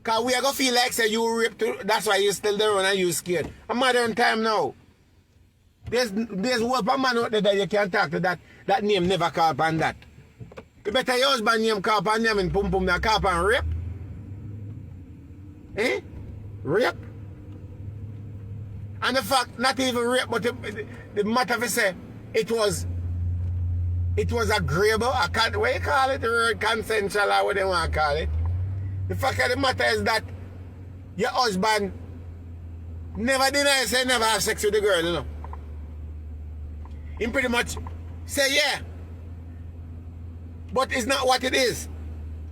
Because we are going to feel like say you raped too. That's why you still there and you scared. A modern time now. There's one man out there that you can talk to that name never call upon that. You better your husband name call upon name and pum that call upon rape. Eh? Rape. And the fact, not even rape, but the matter of say, it was It was agreeable. I can't, what you call it? The word consensual or what they want to call it. The fact of the matter is that your husband never denies say never have sex with the girl, you know. He pretty much say yeah. But it's not what it is.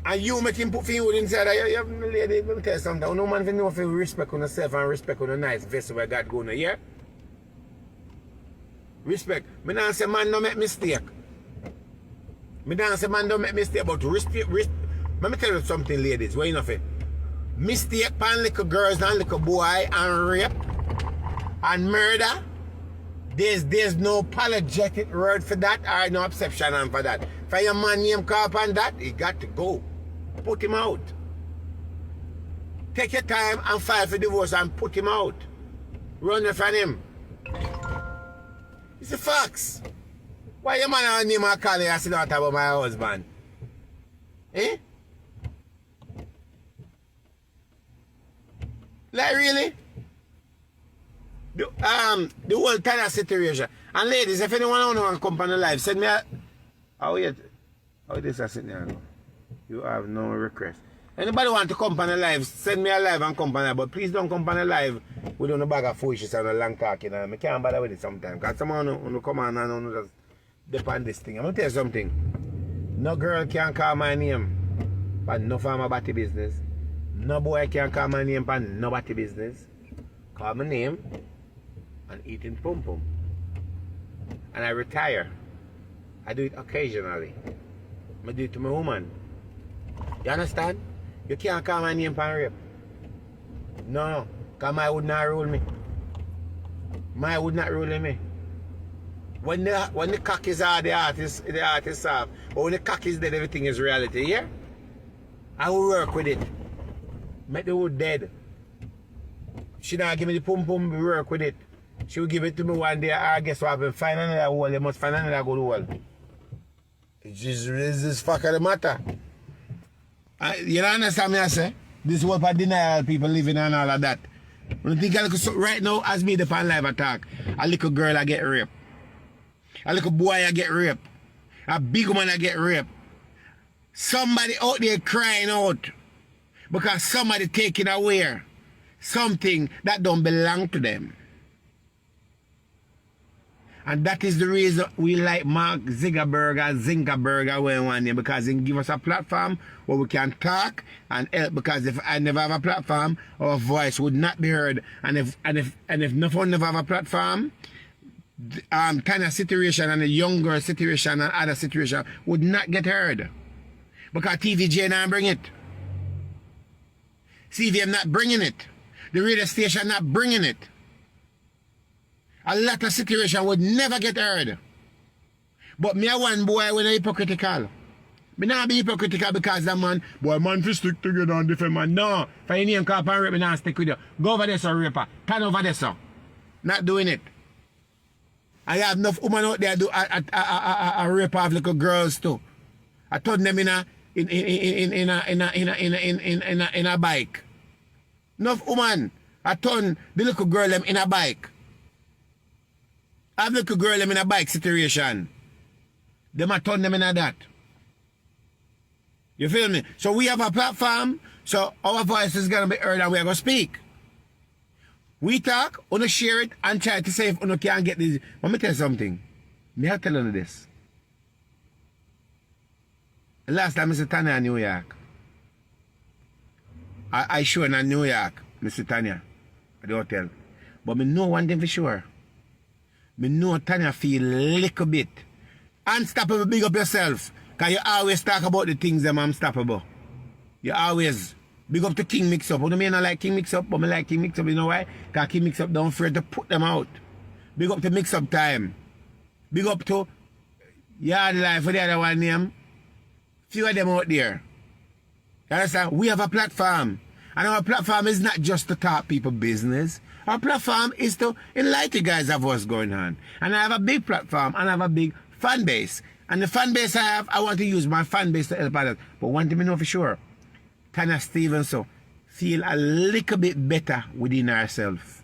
And you make him put things inside. You have a lady, let me tell you something. No man can know if you respect on yourself and respect on the nice vessel where God going to hear. Respect. Me not say man don't make mistake. Me don't say man don't make mistake, but respect. Let me tell you something, ladies. What you know for? Mistake pan little girls and little boy and rape and murder. There's no apologetic word for that or no exception for that. For your man name call upon that, he got to go. Put him out. Take your time and file for divorce and put him out. Run from him. It's the facts. Why your man and name are calling and say not about my husband? Eh? Like really? The whole kind of situation. And ladies, if anyone want to come on the live, send me a... Oh, yeah. Oh, this is sitting there. You have no request. Anybody want to come on the live, send me a live and come on the live. But please don't come on the live with a bag of foolishness and a long talking. I can't bother with it sometimes. Because someone who come on and just depend this thing. I'm going to tell you something. No girl can call my name but no farmer body business. No boy can call my name but nobody business. Call my name and eating pum pum. And I retire. I do it occasionally. I do it to my woman. You understand? You can't call my name and rape. No, because my would not rule me. My would not rule me. When the cock is hard, the artist soft. But when the cock is dead, everything is reality, yeah? I will work with it. Make the wood dead. She don't give me the pum pum, we work with it. She will give it to me one day, I guess what happened, find another hole, they must find another good hole. It's just fuck of the matter. You don't understand me, I say? This is what for denial people living and all of that. When I think so right now, as me the pan live attack, a little girl I get raped. A little boy I get raped. A big woman I get raped. Somebody out there crying out because somebody taking away something that don't belong to them. And that is the reason we like Mark Zingerberger when we want him, because he give us a platform where we can talk and help, because if I never have a platform, our voice would not be heard. And if nothing never have a platform, kind of situation and a younger situation and other situation would not get heard. Because TVJ not bring it. CVM not bringing it. The radio station not bringing it. A lot of situation would never get heard. But me a one boy when I hypocritical. Me not be hypocritical because that man, boy, man fi stick together and different man. No, for your name call and rape, me not stick with you. Go over there, sir, raper. Turn over there, sir. Not doing it. I have enough women out there do a rape of little girls too. I told them in a bike. Enough woman. I turn the little girl them in a bike. I have little girl them in a bike situation. Them I turn them in a that. You feel me? So we have a platform, so our voice is gonna be heard and we're gonna speak. We talk, wanna share it and try to say if you can't get this. Let me tell you something. Me have tell you this. The last time I said Tanya in New York. I show in New York, Mr. Tanya, at the hotel. But me know one thing for sure. Me know Tanya feel a little bit unstoppable. Big up yourself. Because you always talk about the things that are unstoppable. You always big up to King Mix Up. You know me not like King Mix Up, but I like King Mix Up. You know why? Because King Mix Up don't afraid to put them out. Big up to Mix Up Time. Big up to Yard Life for the other one name. Few of them out there. You understand? We have a platform. And our platform is not just to talk people business. Our platform is to enlighten you guys of what's going on. And I have a big platform and I have a big fan base. And the fan base I have, I want to use my fan base to help others. But one thing I know for sure, Tanya Stevens so feel a little bit better within herself.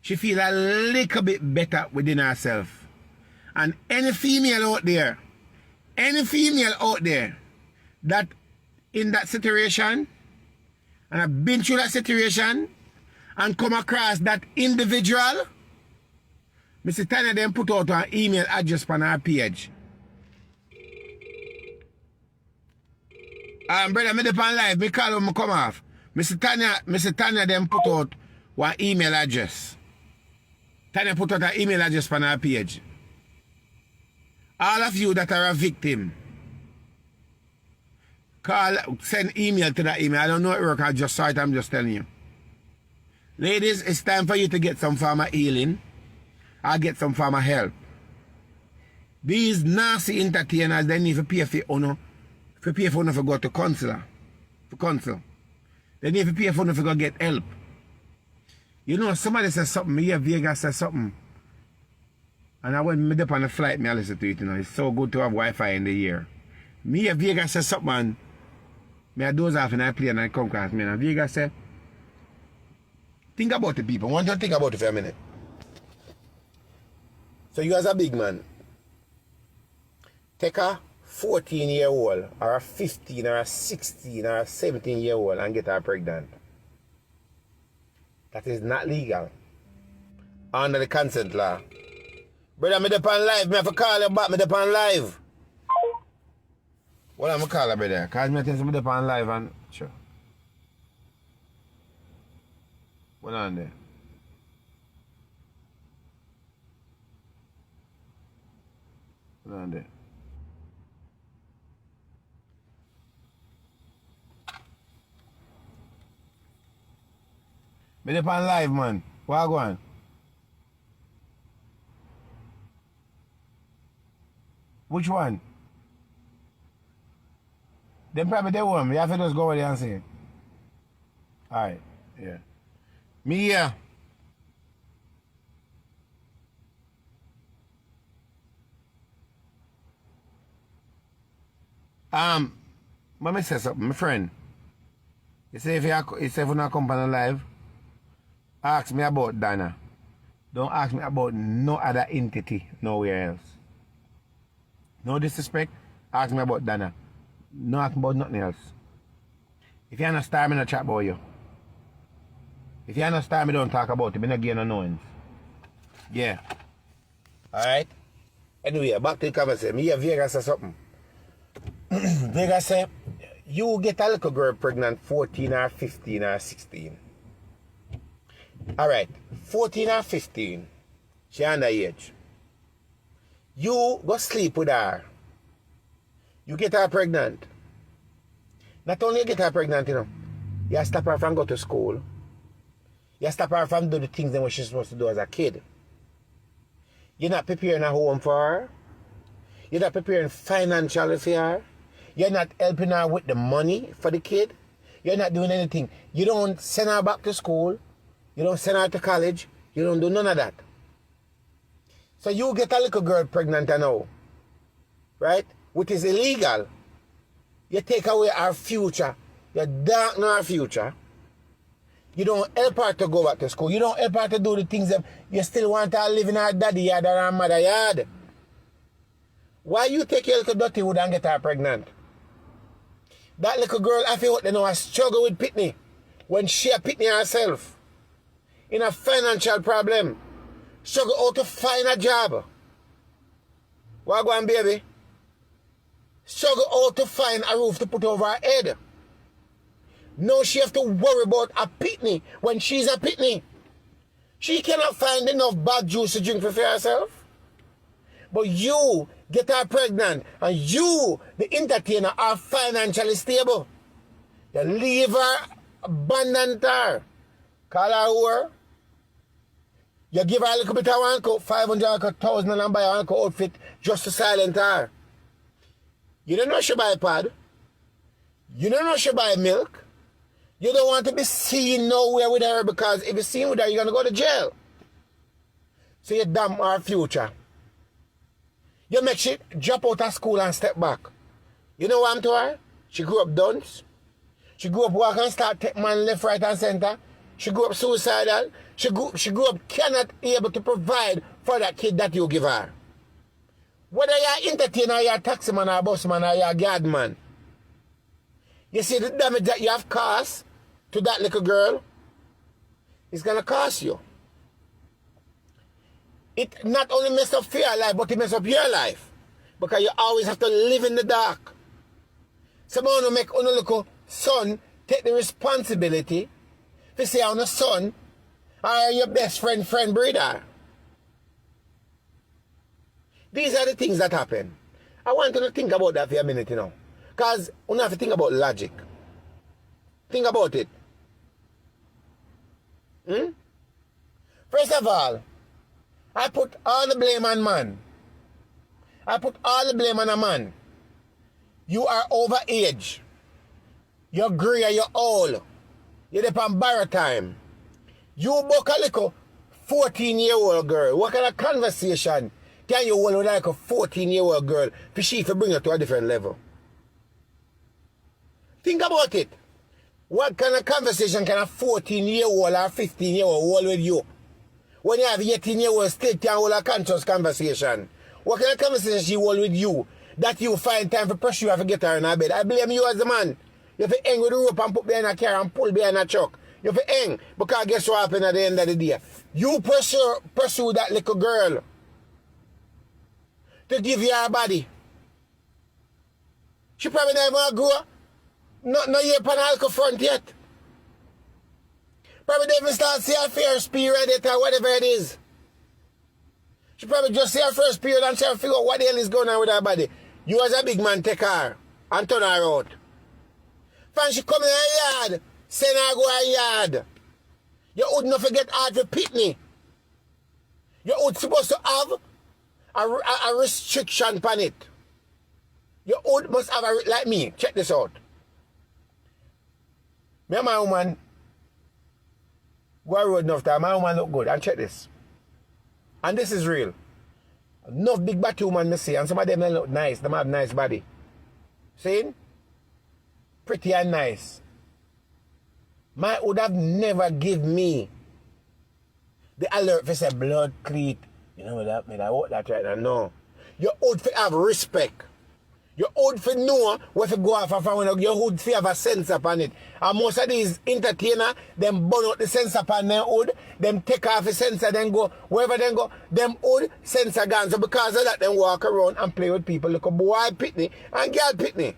She feel a little bit better within herself. And any female out there that in that situation, and I've been through that situation and come across that individual, Mr. Tanya then put out an email address on our page. Brother, me on live, me call him, come off. Mr. Tanya then put out one email address. Tanya put out an email address on our page. All of you that are a victim, send email to that email. I don't know it work, I just saw it, I'm just telling you. Ladies, it's time for you to get some form of healing. Or get some form of help. These nasty entertainers, they need to pay for honor. For pay for honor to go to counselor. For counsel. They need to pay for honor to go get help. You know, somebody says something, me hear Vegas says something. And I went up on the flight, me I listen to it, you know. It's so good to have Wi-Fi in the ear. Me hear Vegas says something, and me I doze off and I play and I come across me. And Vegas said, think about the people. I want you to think about it for a minute. So you as a big man, take a 14-year-old or a 15 or a 16 or a 17-year-old and get her pregnant. That is not legal. Under the consent law. Brother, me depend live. Me have to call you back. Me depend live. Well, I'm going to call her, brother. Because me think me depend live and... Sure. What on there? What on there? Me depend live, man. What go on? Which one? Then probably they won't. You have to just go over there and see it. Alright, yeah. Me here. Let me say something, my friend. You say if you're not come on live, ask me about Dana. Don't ask me about no other entity nowhere else. No disrespect, ask me about Dana. No ask me about nothing else. If you understand me, no chat about you. If you understand me, don't talk about it. Me not gain no knowings. Yeah. Alright? Anyway, back to the conversation. Me hear Vegas say something. Vegas say, you get a little girl pregnant 14 or 15 or 16. Alright, 14 or 15, she underage. You go sleep with her. You get her pregnant. Not only you get her pregnant, you know, you stop her from go to school. You stop her from do the things that she's supposed to do as a kid. You're not preparing a home for her. You're not preparing financially for her. You're not helping her with the money for the kid. You're not doing anything. You don't send her back to school. You don't send her to college. You don't do none of that. So you get a little girl pregnant now, right? Which is illegal. You take away her future. You darken her future. You don't help her to go back to school. You don't help her to do the things that you still want her to live in her daddy yard or her mother yard. Why you take your little dirty wood and get her pregnant? That little girl, I feel what they know, I struggle with pitney. When she a pitney herself. In a financial problem. Struggle how to find a job. What go on, baby? Struggle how to find a roof to put over her head. Now she have to worry about a pitney when she's a pitney. She cannot find enough bad juice to drink for herself. But you get her pregnant and you, the entertainer, are financially stable. You leave her, abandon her. Call her whore. You give her a little bit of one coat, 500 or 1,000 and buy one coat outfit just to silence her. You don't know she buy pad. You don't know she buy milk. You don't want to be seen nowhere with her because if you're seen with her, you're going to go to jail. So you damn her future. You make she drop out of school and step back. You know what I'm to her? She grew up dunce. She grew up walk and start take man left, right and center. She grew up suicidal. She grew up cannot be able to provide for that kid that you give her. Whether you're entertainer, you're a taxi man, or a bus man, or you're a guard man, you see the damage that you have caused to that little girl, it's going to cost you. It not only mess up your life, but it mess up your life. Because you always have to live in the dark. Someone who make only little son take the responsibility to say on a son or your best friend breeder. These are the things that happen. I want you to think about that for a minute, you know. Because you have to think about logic. Think about it. First of all, I put all the blame on man. I put all the blame on a man. You are over age. You're gray, you're old. You're on borrow time. You book a little 14-year-old girl. What kind of conversation can you hold with like a 14-year-old girl for she to bring her to a different level? Think about it. What kind of conversation can a 14-year-old or 15-year-old hold with you? When you have 18-year-old still can't hold a conscious conversation. What kind of conversation she hold with you that you find time for pursue her to get her in her bed? I blame you as the man. You have to hang with the rope and put behind a car and pull behind a truck. You have to hang because guess what happened at the end of the day? You pursue that little girl to give you her body. She probably never grow. No year upon her alcohol front yet. Probably didn't even start see her first period yet or whatever it is. She probably just see her first period and try to figure out what the hell is going on with her body. You as a big man take her and turn her out. When she come in her yard, send her go her yard. You would not forget hard for pitney. You would supposed to have a restriction upon it. You would must have a, like me, check this out. Me and my woman go a road enough time, my woman look good, and check this. And this is real. Enough big body woman me see, and some of them look nice, them have nice body. See? Pretty and nice. My would have never give me the alert for say blood cleat. You know what that mean? I want that right now. No. You would have respect. You would for know where to go off and when you would have a sense upon it. And most of these entertainers, them burn out the sense upon them hood, them take off the sensor, then go wherever they go, them hood sensor gone. So because of that, them walk around and play with people. Look a boy pitney and girl pitney.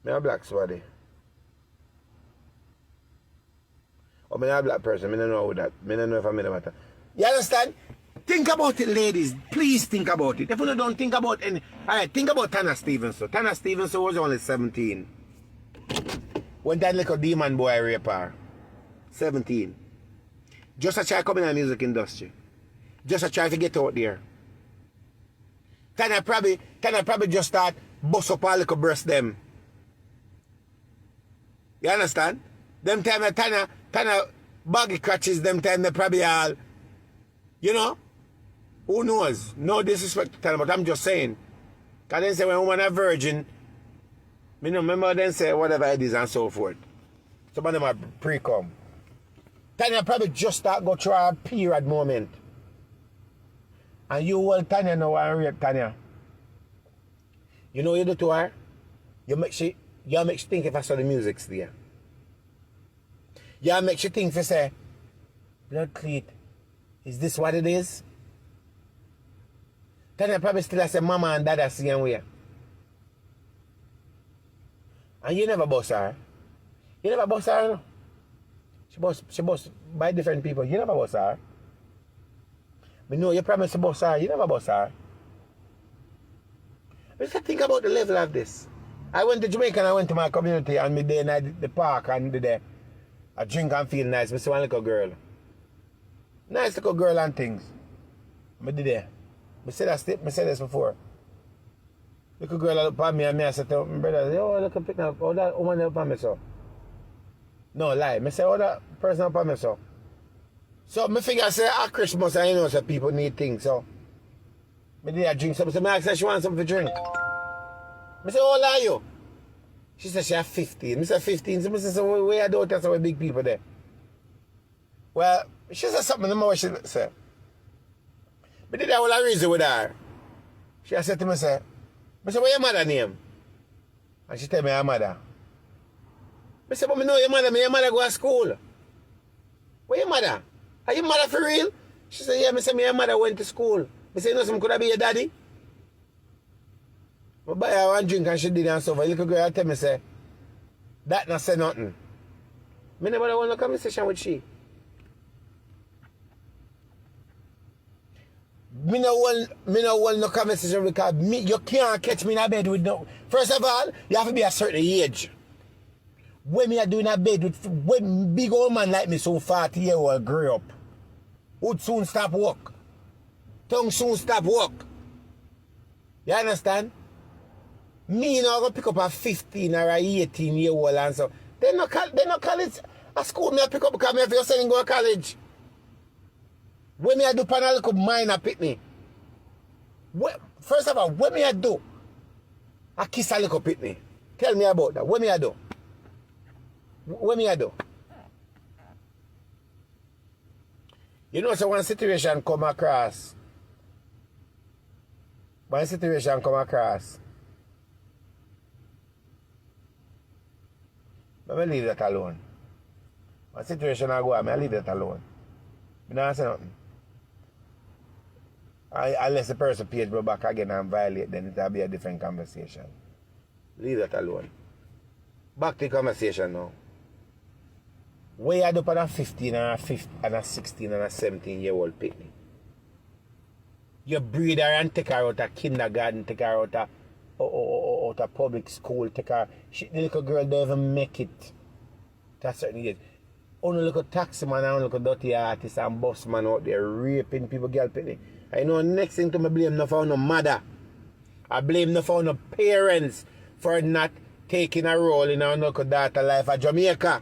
Me a black swaddy. Or me a black person, me don't know that. Me don't know if I made a matter. You understand? Think about it, ladies. Please think about it. If you don't think about any... Alright, think about Tana Stevenson. Tana Stevenson was only 17. When that little demon boy raped her. 17. Just a try coming in the music industry. Just a try to get out there. Tana probably just start bust up all little breast them. You understand? Them time Tana baggy crutches, them time they probably all, you know? Who knows? No disrespect to Tana, but I'm just saying. Because they say when a woman a virgin, me no remember them say whatever it is and so forth. Some of them are pre-cum. Tanya probably just start go through a period moment. And you will Tanya know and rape Tanya. You know what you do to her? You make she think if I saw the music's there. You make she think to say, blood cleat, is this what it is? Tanya probably still say mama and dad are same way. And you never boss her. You never boss her, no? She boss by different people. You never boss her. But no, you promise to boss her. You never boss her. Let's think about the level of this. I went to Jamaica and I went to my community and me there in the park and there. I drink and feel nice. I see one little girl. Nice little girl and things. I did there. I said this before. Little girl look at me and I said to my brother, oh, look at pick up. Oh, that woman look at me so. No lie. I say, oh, that person look at me so. So I figure I say at Christmas I know some people need things. So I did I drink something. So I asked her she wants something to drink. I say, how old are you? She said she had 15. I said 15. So I said, so where you daughter so big people there? Well, she said something more she said. But did I will reason with her. She said to me, I said, what your mother name? And she tell me her mother. I said, but I know your mother, your mother go to school. Where your mother? Are your mother for real? She said, yeah, I said, your mother went to school. I said, you know something could have be your daddy? I buy her one drink and she did and stuff. A little girl tell me, say, that not say nothing. I never want a conversation with she. Me no want no conversation because you can't catch me in a bed with no. First of all, you have to be a certain age. When me are doing a bed with when big old man like me, so 40-year-old grew up, would soon stop work. Tongue soon stop work. You understand? Me, you know, I go pick up a 15 or a 18-year-old and so. They no college. A school me I pick up because me have to send go to college. When me I do pan a little minor pitney. First of all, what me I do? I kiss a little pitney. Tell me about that. What me I do? What me I do? You know, so one situation come across. One situation come across. But I leave that alone. One situation I go on, I leave that alone. I don't say nothing. Unless the person pays me back again and violate, then it'll be a different conversation. Leave that alone. Back to the conversation now. What you do for a 15 and a 16 and a 17-year-old picnic? You breed her and take her out of kindergarten, take her out of public school, take her. The little girl don't even make it to a certain age. Only little taxi man and little dirty artist and bus man out there raping people, girl picnic. I know next thing to me blame no for no mother. I blame no for no parents for not taking a role in our little daughter life at Jamaica.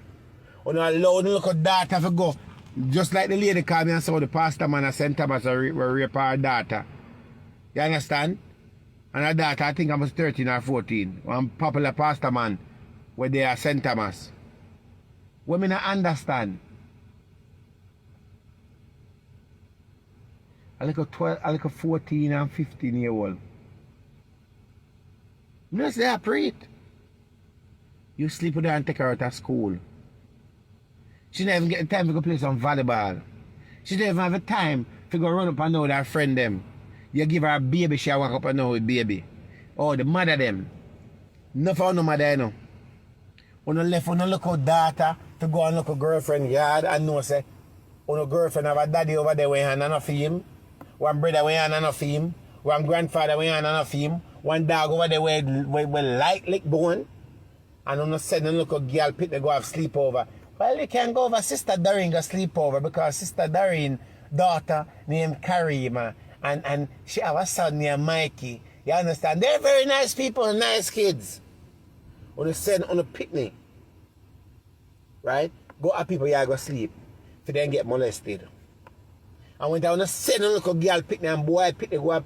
Or not allow the little daughter to go. Just like the lady called me and saw the pastor man at St. Thomas were rape her daughter. You understand? And her daughter, I think I was 13 or 14. One popular pastor man where they are St. Thomas. Women don't understand. A little 14 and 15-year-old. You know, they operate. You sleep with her and take her out of school. She don't even get the time to go play some volleyball. She don't even have the time to go run up and know with her friend them. You give her a baby, she walk up and know with baby. Oh, the mother them. No for no mother, you know. When you left on a local daughter to go and look a girlfriend yard and know say, when a girlfriend have a daddy over there with hand enough for him, one brother with hand enough for him, one grandfather with hand enough for him, one dog over there with lick bone, and when you send a local girl pit to go have sleepover. Well, you can go over Sister Doreen go sleep over because Sister Doreen daughter named Karima and she have a son named Mikey. You understand? They're very nice people and nice kids. When you send on a picnic, right? Go at people you go sleep for then get molested. And when you send a little girl picnic and boy picnic go up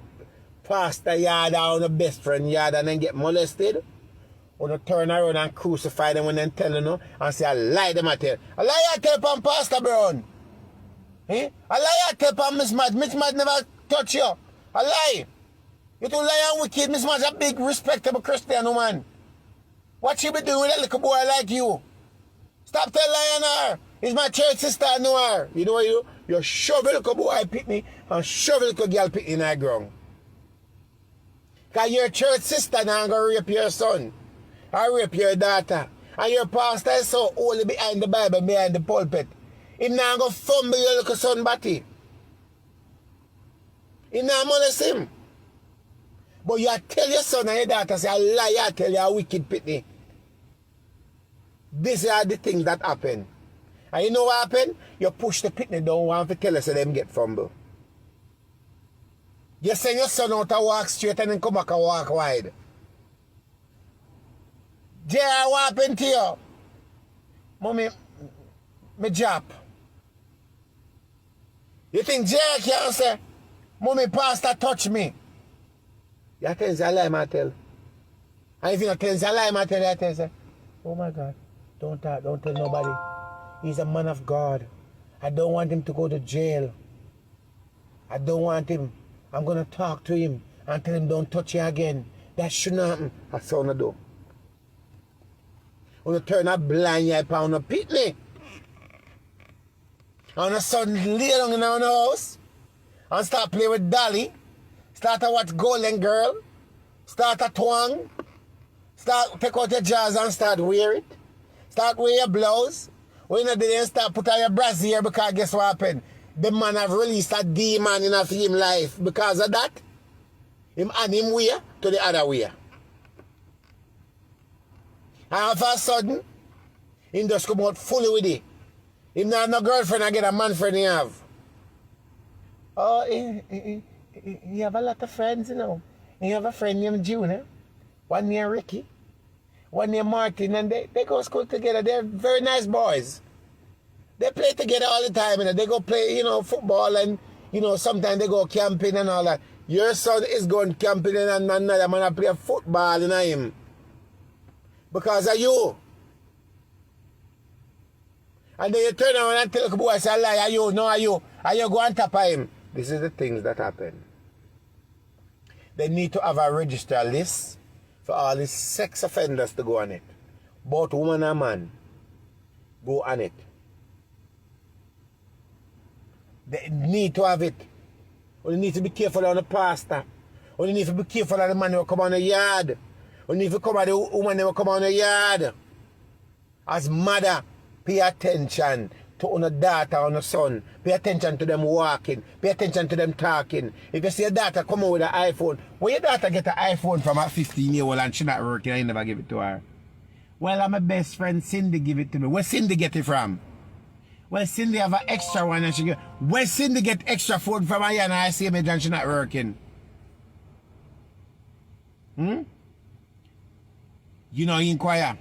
past the yard or the best friend yard and then get molested. When you turn around and crucify them when they tell you and say, I lie them I tell. A lie I tell upon Pastor Brown. Eh? A lie I tell upon Miss Mad. Miss Mad never touch you. A lie. You too lie and wicked. Miss Mad's a big respectable Christian woman. What she be doing with that little boy like you? Stop telling lying her. It's my church sister, I know her. You know what you do? You shove a little boy picnic and shove a little girl picnic in the ground. Because your church sister now going to rape your son. Or rape your daughter. And your pastor is so holy behind the Bible, behind the pulpit. He now go fumble your little son body. He now molest him. But you tell your son and your daughter, say, I lie, I tell you a wicked pitney. These are the things that happen. And you know what happen? You push the pitney down, want to tell us so them get fumble. You send your son out to walk straight and then come back and walk wide. Jerry, what happened to you? Mommy, me drop. You think Jerry can say, Mommy, pastor touch me? You tell us a lie, I tell. And if you don't tell us a lie, I tell you, Oh my God. Don't talk, don't tell nobody. He's a man of God. I don't want him to go to jail. I don't want him. I'm going to talk to him and tell him don't touch you again. That shouldn't happen. That's what I do. When you turn a blind eye upon a pitney. And a sudden lay down in our house and start playing with Dolly. Start to watch Golden Girl. Start to twang. Start take out your jaws and start wear it. Start wear your blouse. When you didn't start put on your brassiere because guess what happened? The man have released a demon in him life. Because of that, him and him wear to the other way. And all of a sudden, he just come out fully with it. Him not have no girlfriend, I get a man friend he have. Oh, he have a lot of friends, you know. He have a friend named Junior, one named Ricky, one named Martin, and they go to school together. They're very nice boys. They play together all the time, you know. They go play, you know, football and, you know, sometimes they go camping and all that. Your son is going camping and another man play football, you know him. Because of you. And then you turn around and tell the boy, say, lie, are you? No, are you? Are you going on top of him? This is the things that happen. They need to have a register list for all these sex offenders to go on it. Both woman and man go on it. They need to have it. Or you need to be careful on the pastor. Or you need to be careful of the man who come on the yard. Or you need to come on the woman who come on the yard. As mother, pay attention to your daughter or your son. Pay attention to them walking. Pay attention to them talking. If you see your daughter come out with an iPhone, when your daughter get an iPhone from a 15-year-old and she not working, I never give it to her. Well, I'm my best friend Cindy give it to me. Where Cindy get it from? Well, Cindy have an extra one and she get... Where Cindy get extra phone from her and I see me and she not working? You know, inquire.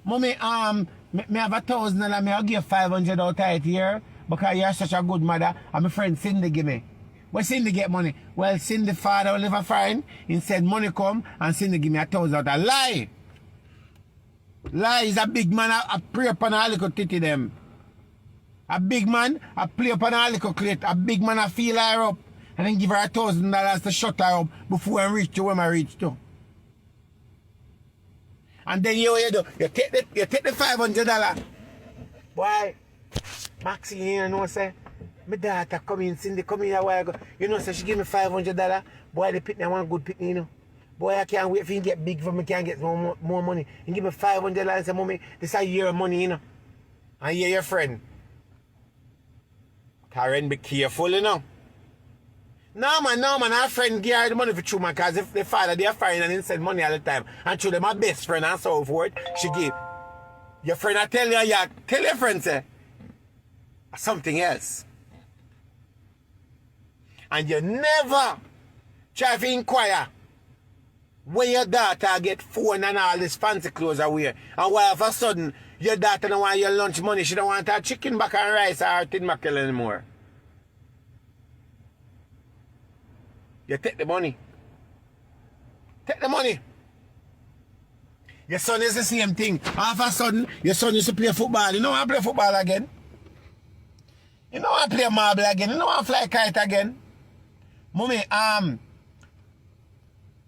Mommy, me have $1,000, me I'll give 500 out of it here because you're such a good mother and my friend Cindy give me. Where Cindy get money? Well, Cindy father will never find. He said money come and Cindy give me 1,000 out. A lie. Lie is a big man, I pray upon a little titty them. A big man, I play upon a little clit. A big man, I feel her up and then give her $1,000 to shut her up before I reach to where I reach to. And then you do, you take the $500. Boy, Maxie here know say, my daughter come in, Cindy come in a while ago. You know, so she give me $500. Boy, the pitney, I want good pitney, you know. Boy, I can't wait for him to get big for me, can't get more money. He give me $500 and say, Mommy, this is a year of money, you know. And you're your friend. Karen, be careful, you know. No man, our friend give her the money for true, man, because if the father, they're fine and he send money all the time. And through them, my best friend and so forth, she give. Your friend, I tell you, tell your friend, say, something else. And you never try to inquire where your daughter get phone and all this fancy clothes I wear. And why all of a sudden, your daughter don't want your lunch money, she don't want her chicken back and rice or tin mackerel anymore. You take the money. Take the money. Your son is the same thing. All of a sudden, your son used to play football. You know I play football again. You know I play marble again. You know I fly kite again. Mommy,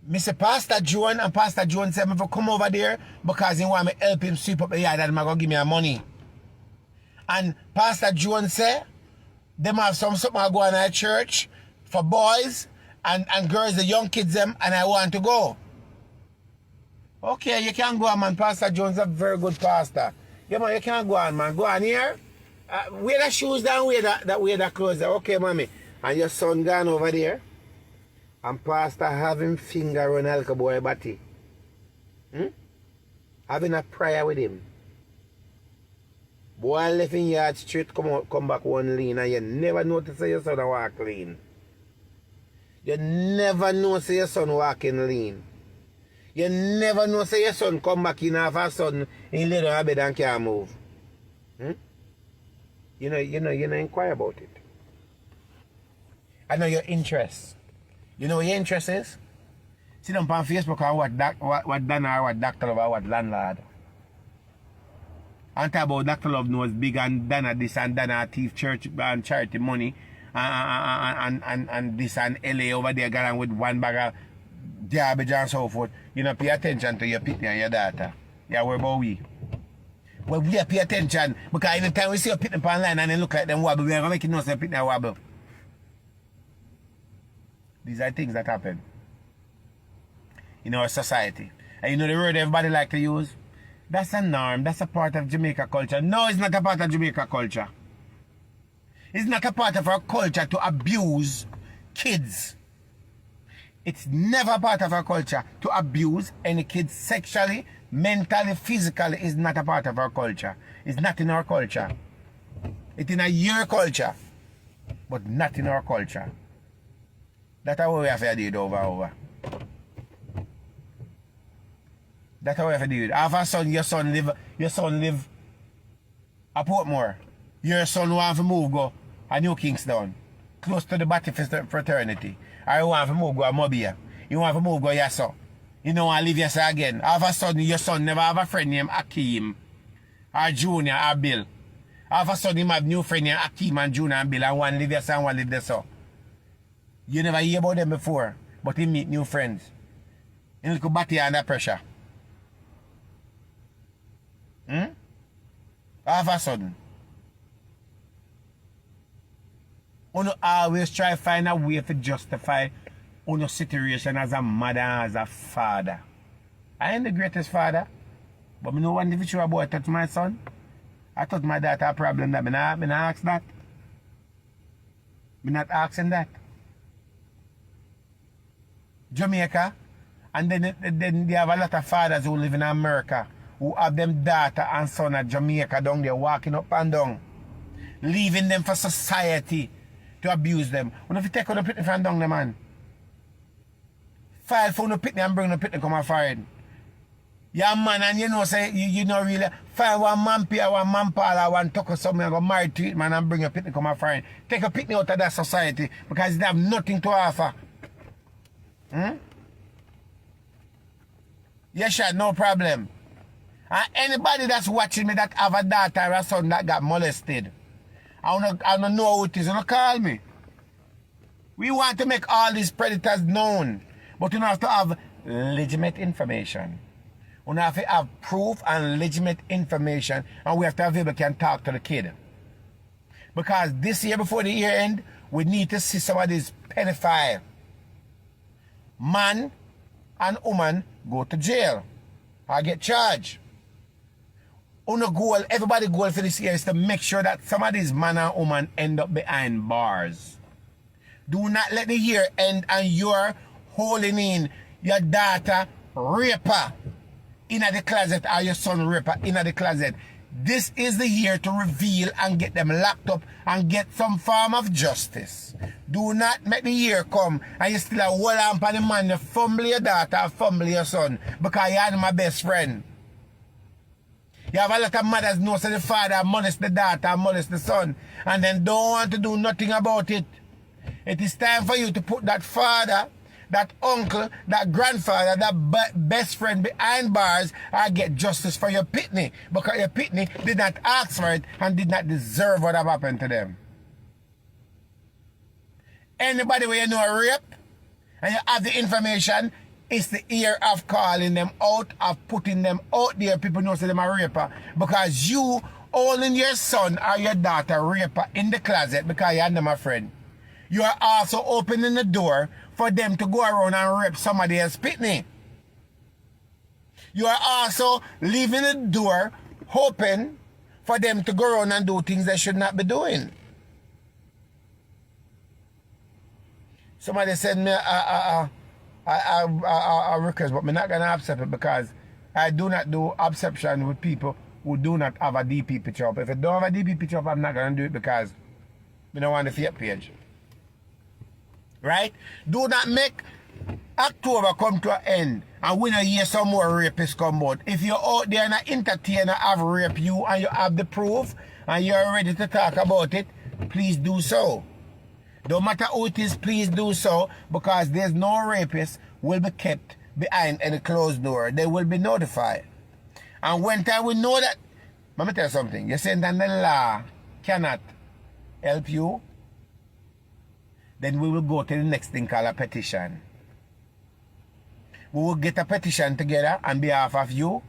Mr. Pastor John and Pastor John said me to come over there because he want me help him sweep up the yard and I'm going to give me money. And Pastor John said, them have something go on at church for boys and girls, the young kids them, and I want to go. Okay, you can go on, man. Pastor John's a very good pastor. Yeah, man, you can go on, man. Go on here. Wear the shoes down, wear the clothes there. Okay, mommy. And your son gone over there. And pastor having finger on Alka boy body. Having a prayer with him. Boy left in yard straight, come back one lean, and you never notice that your son walk lean. You never know say your son walking lean. You never know say your son come back in half a sudden he lay down a bed and can't move. You know, inquire about it. I know your interest. You know what your interest is? Sit down on Facebook or what Dan or what Dr. or what landlord. And talk about Dr. Love knows big and Dana this and Dana thief church and charity money and this and LA over there going with one bag of garbage and so forth. You know, pay attention to your pitney and your daughter. Yeah, where about we? Well, we pay attention because anytime we see a pitney online and they look like them wobble, we are going to make it know say pitney wobble. These are things that happen in our society. And you know the word everybody like to use? That's a norm. That's a part of Jamaica culture. No, it's not a part of Jamaica culture. It's not a part of our culture to abuse kids. It's never a part of our culture to abuse any kids sexually, mentally, physically. Is not a part of our culture. It's not in our culture. It's in your culture, but not in our culture. That's how we have to do it over. That's how we have to do it. I have a son, your son live at Portmore. Your son want to move go a New Kingston, close to the Batty fraternity. I want to move go a Mobia. You want to move go Yasso. You don't want to live Yasso again. I have a son, your son never have a friend named Akeem, or Junior, or Bill. I have a son, him have new friend named Akeem and Junior and Bill, and one live Yasso and one live there so. You never hear about them before, but he meet new friends. He look Batty under pressure. All of a sudden, you always try to find a way to justify your situation as a mother and as a father. I ain't the greatest father, but I know one individual boy touch my son. I touch my daughter a problem that I not ask that. I'm not asking that. Jamaica, and then they have a lot of fathers who live in America who have them daughter and son at Jamaica down there walking up and down, leaving them for society to abuse them. When if you take out the pitney from down there, man, file for the pitney and bring the pitney come forward. Yeah, man, and you know, say you know really file one man pay or one man pal or one tuck or something and go married to it, man, and bring a pitney come forward. Take a pitney out of that society because they have nothing to offer. Yes, sure, no problem. And anybody that's watching me that have a daughter or a son that got molested, I don't know who it is, you know, call me. We want to make all these predators known, but you don't have to have legitimate information. We have to have proof and legitimate information, and we have to have people can talk to the kid. Because this year, before the year end, we need to see some of these pedophiles. Man and woman go to jail or get charged. Everybody goal for this year is to make sure that some of these man and woman end up behind bars. Do not let the year end and you're holding in your daughter raper in the closet or your son raper in the closet. This is the year to reveal and get them locked up and get some form of justice. Do not make the year come and you still hold on for the man, you fumble your daughter or fumble your son because you're my best friend. You have a lot of mothers know say the father molest the daughter, molest the son, and then don't want to do nothing about it. It is time for you to put that father, that uncle, that grandfather, that best friend behind bars and get justice for your pitney. Because your pitney did not ask for it and did not deserve what have happened to them. Anybody where you know a rape and you have the information, it's the ear of calling them out, of putting them out there. People know say them a raper. Because you holding your son or your daughter raper in the closet because you're them a friend. You are also opening the door for them to go around and rape somebody else's pitney. You are also leaving the door open for them to go around and do things they should not be doing. Somebody sent me a request, but I'm not going to accept it because I do not do abception with people who do not have a DP picture up. If you don't have a DP picture up, I'm not going to do it because I don't want the fake page. Right? Do not make October come to an end and we don't hear some more rapists come out. If you're out there and an entertainer have rape you and you have the proof and you're ready to talk about it, please do so. No matter who it is, please do so because there's no rapist will be kept behind any closed door. They will be notified. And when time we know that let me tell you something. You're saying that the law cannot help you, then we will go to the next thing called a petition. We will get a petition together on behalf of you,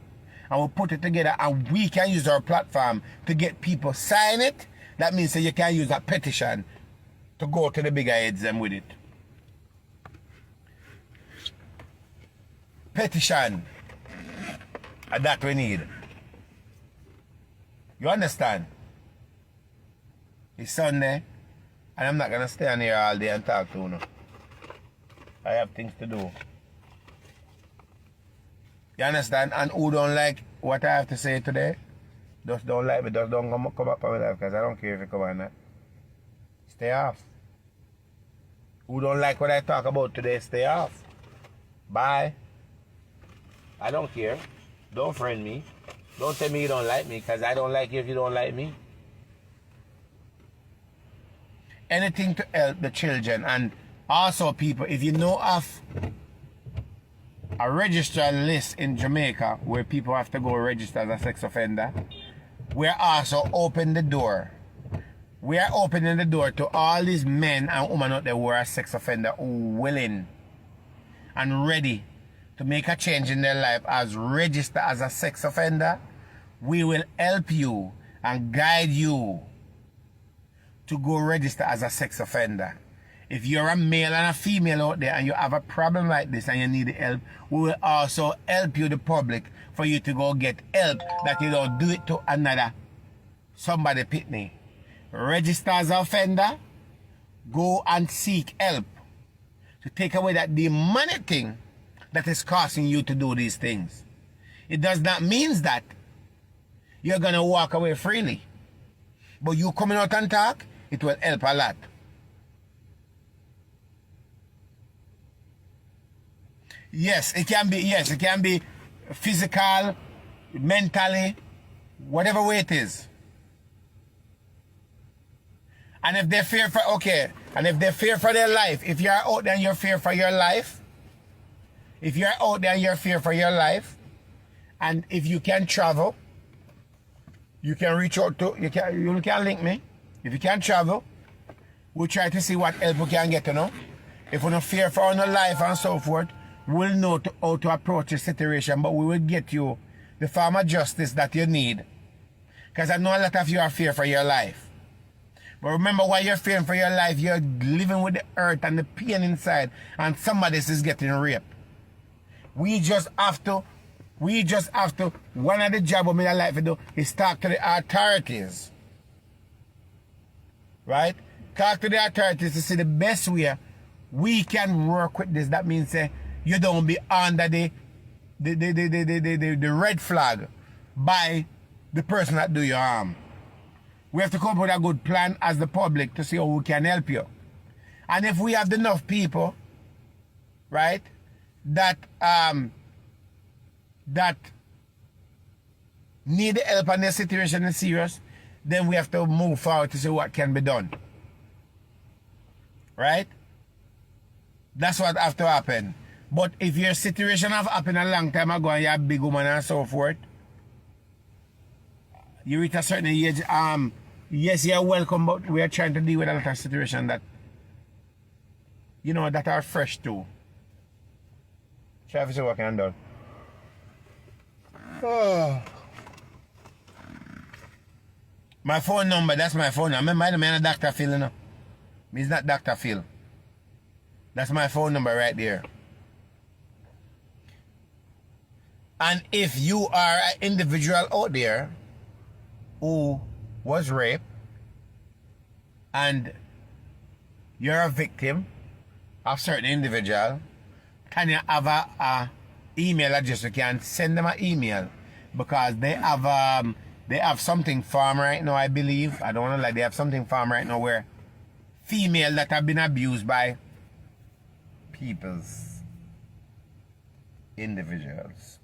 and we'll put it together, and we can use our platform to get people sign it. That means that you can use a petition to go to the bigger heads them with it. Petition. And that we need. You understand? It's Sunday, and I'm not going to stay on here all day and talk to you. I have things to do. You understand? And who don't like what I have to say today, just don't like me, just don't come up for my life, because I don't care if you come on that. Stay off. Who don't like what I talk about today, stay off. Bye. I don't care. Don't friend me. Don't tell me you don't like me, because I don't like you if you don't like me. Anything to help the children. And also, people, if you know of a registered list in Jamaica where people have to go register as a sex offender, we're also open the door. We are opening the door to all these men and women out there who are sex offender who are willing and ready to make a change in their life as register as a sex offender. We will help you and guide you to go register as a sex offender. If you're a male and a female out there and you have a problem like this and you need help, we will also help you, the public, for you to go get help, that you don't do it to another somebody pitney. Register as an offender, go and seek help to take away that demonic thing that is causing you to do these things. It does not mean that you're going to walk away freely. But you coming out and talk, it will help a lot. Yes, it can be physical, mentally, whatever way it is. And if they fear for, and if they fear for their life, if you're out there and you're fear for your life, if you're out there and you're fear for your life, and if you can travel, you can reach out to, you can link me. If you can travel, we'll try to see what help we can get, you know. If we don't fear for our life and so forth, we'll know how to approach the situation, but we will get you the form of justice that you need. Because I know a lot of you are fear for your life. But remember, while you're fearing for your life, you're living with the hurt and the pain inside, and somebody is getting raped. We just have to, one of the jobs we made a life to do is talk to the authorities. Right? Talk to the authorities to see the best way we can work with this. That means you don't be under the red flag by the person that do your harm. We have to come up with a good plan as the public to see how we can help you. And if we have enough people, right, that need help and their situation is serious, then we have to move forward to see what can be done. Right? That's what have to happen. But if your situation have happened a long time ago and you're a big woman and so forth, you reach a certain age, yes, you're welcome, but we are trying to deal with a lot of situations that, you know, that are fresh too. Try to see what can do. Oh. My phone number, that's my phone number. Remember, I'm not Dr. Phil, you know. He's not Dr. Phil. That's my phone number right there. And if you are an individual out there who was raped and you're a victim of certain individual, can you have a email address? You can send them an email, because they have something farm right now, I believe. I don't want to lie, they have something farm right now where female that have been abused by people's individuals.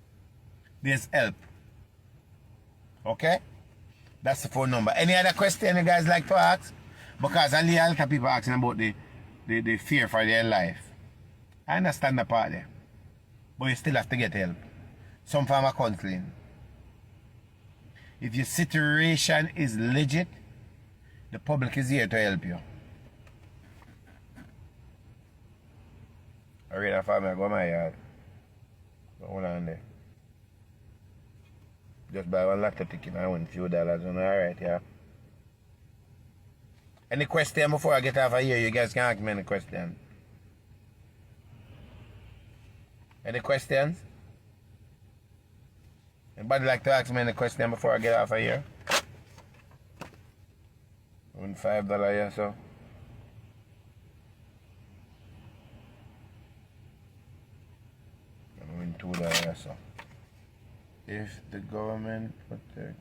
There's help. Okay? That's the phone number. Any other question you guys like to ask? Because I hear a lot of people asking about the fear for their life. I understand the part there. But you still have to get help. Some form of counseling. If your situation is legit, the public is here to help you. I read that for me, I go to my yard. Hold on there. Just buy one lotto ticket and I win a few dollars. Alright, yeah. Any question before I get off of here? You guys can ask me any question. Any questions? Anybody like to ask me any question before I get off of here? Win $5 here, so. I win $2 here, so. If the government put their...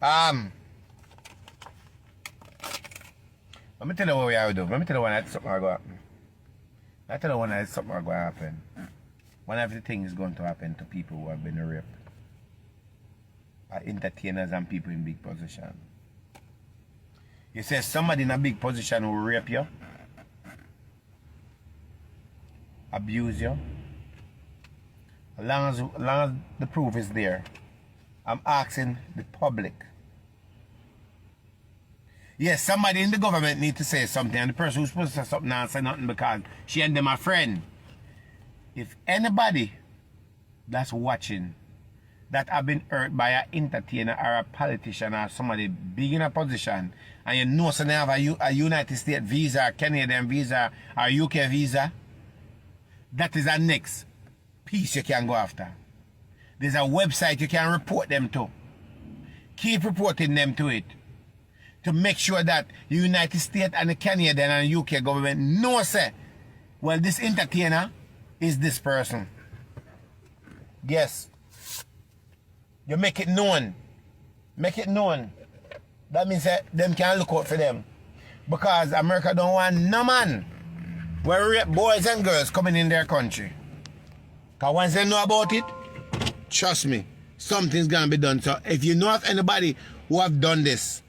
Let me tell you what we are doing. Let me tell you when that's something going to happen. I tell you when that's something going to happen. One of the things is going to happen to people who have been raped. Are entertainers and people in big position. You say somebody in a big position will rape you, abuse you. As long as the proof is there, I'm asking the public. Yes, somebody in the government need to say something, and the person who's supposed to say something and say nothing because she and them are friend. If anybody that's watching that have been hurt by an entertainer or a politician or somebody big in a position, and you know so they have a United States visa, a Canadian visa, or UK visa, that is the next piece you can go after. There's a website you can report them to. Keep reporting them to it. To make sure that the United States and the Canadian and the UK government know, say, well, this entertainer is this person. Yes. You make it known. Make it known. That means that them can look out for them. Because America don't want no man where rape boys and girls coming in their country. Because once they know about it, trust me, something's going to be done. So if you know of anybody who have done this,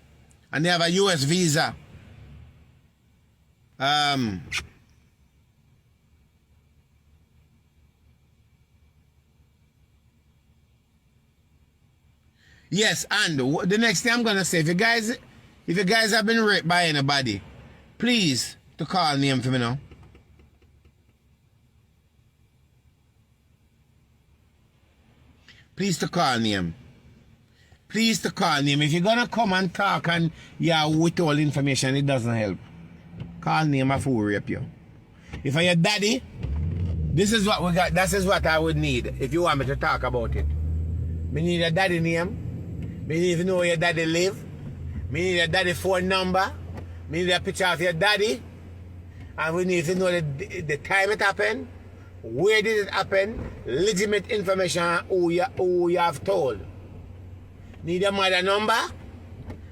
and they have a US visa, yes, and the next thing I'm gonna say, if you guys have been raped by anybody, please to call name for me now. Please to call name. Please to call name. If you're gonna come and talk and yeah, with all information, it doesn't help. Call name of who rape you. If I'm your daddy, this is what we got. This is what I would need if you want me to talk about it. Me need a daddy name. Me need to know where your daddy live. Me need a daddy phone number. Me need a picture of your daddy. And we need to know the time it happened, where did it happen, legitimate information who you have told. Need a mother number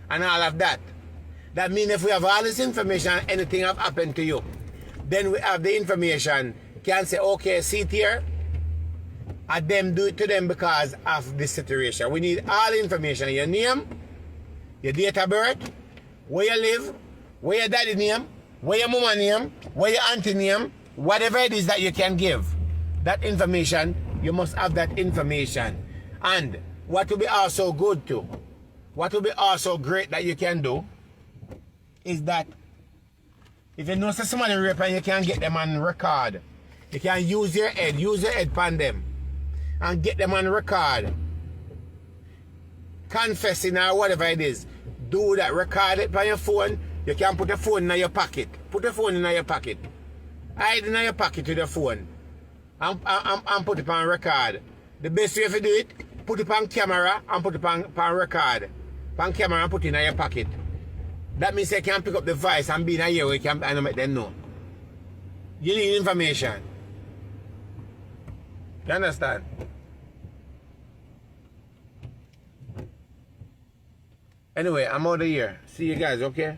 and all of that. That means if we have all this information, anything have happened to you, then we have the information, can say, okay, see it here, and them do it to them because of this situation. We need all the information, your name, your date of birth, where you live, where your daddy name, where your mama name, where your auntie name, whatever it is that you can give. That information, you must have that information. And what will be also good too, what will be also great that you can do, is that if you know somebody rape and you can get them on record, you can use your head pan them, and get them on record, confessing or whatever it is. Do that, record it by your phone. You can put the phone in your pocket. Put the phone in your pocket. Hide in your pocket with the phone. And put it on record. The best way to do it, put it on camera and put it on record. On camera and put it in your pocket. That means you can pick up the voice and be in a year where you can and make them know. You need information. You understand? Anyway, I'm out of here. See you guys, okay?